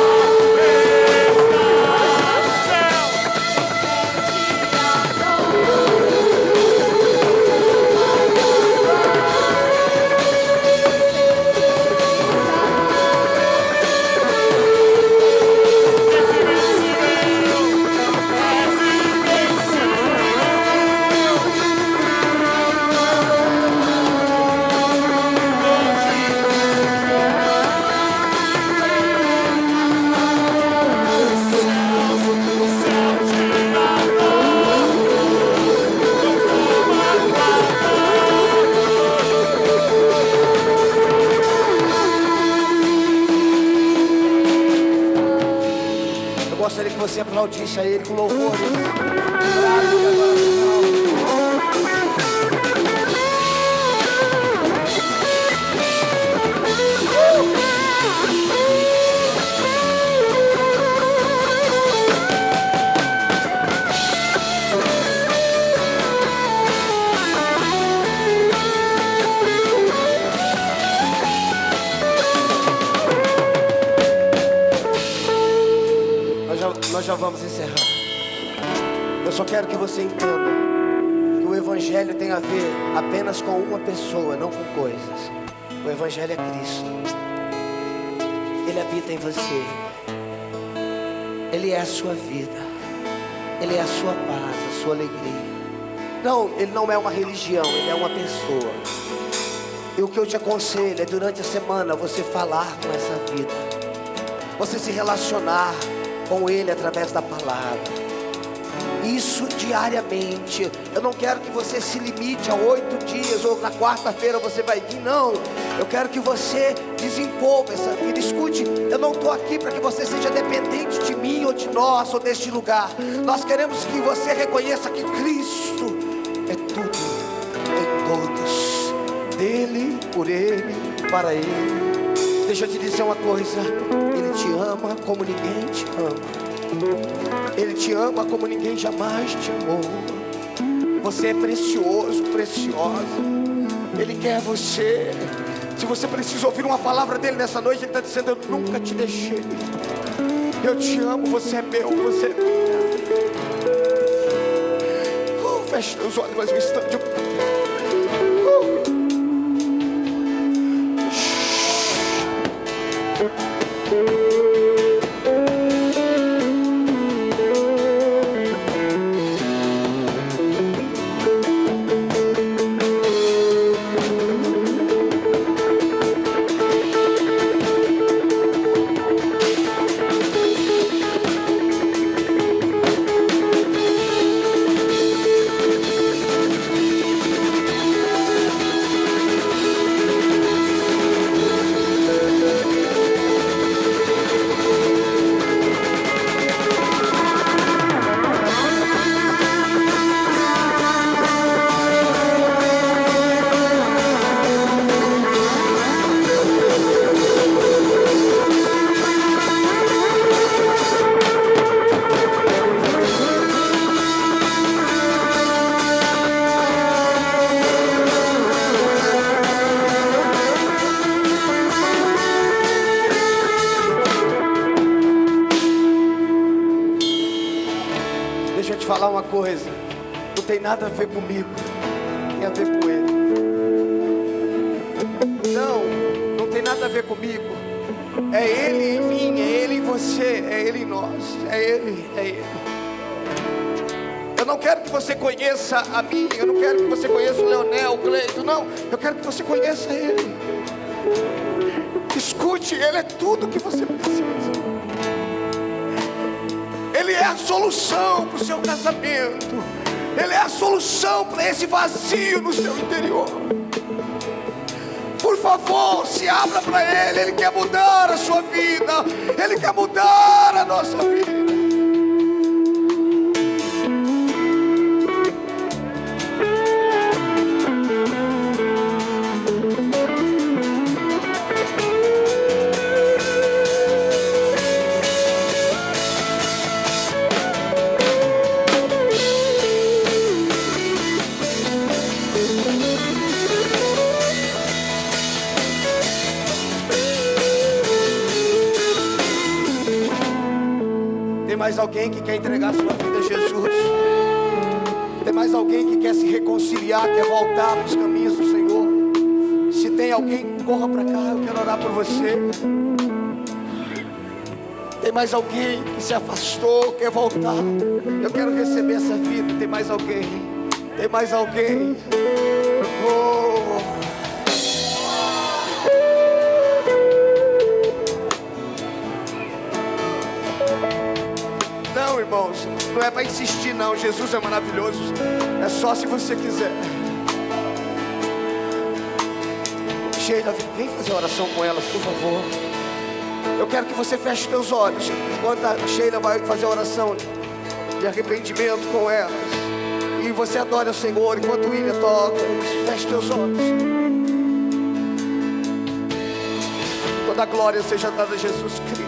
no céu. Eu gostaria que você aplaudisse a Ele com louvores. Nós já vamos encerrar. Eu só quero que você entenda que o Evangelho tem a ver apenas com uma pessoa, não com coisas. O Evangelho é Cristo. Ele habita em você. Ele é a sua vida. Ele é a sua paz, a sua alegria. Não, Ele não é uma religião, Ele é uma pessoa. E o que eu te aconselho é durante a semana você falar com essa vida, você se relacionar com Ele através da palavra. Isso diariamente. Eu não quero que você se limite a 8 dias ou na quarta-feira você vai vir, não. Eu quero que você desenvolva essa vida. Escute, eu não estou aqui para que você seja dependente de mim ou de nós ou deste lugar. Nós queremos que você reconheça que Cristo é tudo em todos, dele, por Ele, para Ele. Deixa eu te dizer uma coisa, Ele te ama como ninguém te ama. Ele te ama como ninguém jamais te amou. Você é precioso, preciosa. Ele quer você. Se você precisa ouvir uma palavra dele nessa noite, Ele está dizendo: eu nunca te deixei. Eu te amo, você é meu, você é minha. Feche os olhos mais um instante. Falar uma coisa, não tem nada a ver comigo, tem a ver com Ele. Não tem nada a ver comigo, É Ele em mim, é Ele em você, é Ele em nós, é Ele, é Ele. Eu não quero que você conheça a mim, eu não quero que você conheça o Leonel, o Cleito, não. Eu quero que você conheça Ele. Escute, Ele é tudo que você precisa. Ele é a solução para o seu casamento. Ele é a solução para esse vazio no seu interior. Por favor, se abra para Ele. Ele quer mudar a sua vida. Ele quer mudar a nossa vida. Tem mais alguém que quer entregar sua vida a Jesus? Tem mais alguém que quer se reconciliar, quer voltar para os caminhos do Senhor? Se tem alguém, corra para cá, eu quero orar por você. Tem mais alguém que se afastou, quer voltar? Eu quero receber essa vida. Tem mais alguém? Tem mais alguém? Oh. Não, irmãos, não é para insistir não. Jesus é maravilhoso. É só se você quiser. Sheila, vem fazer oração com elas, por favor. Eu quero que você feche seus olhos enquanto a Sheila vai fazer a oração de arrependimento com elas. E você adora o Senhor enquanto o William toca. Feche seus olhos. Toda a glória seja dada a Jesus Cristo.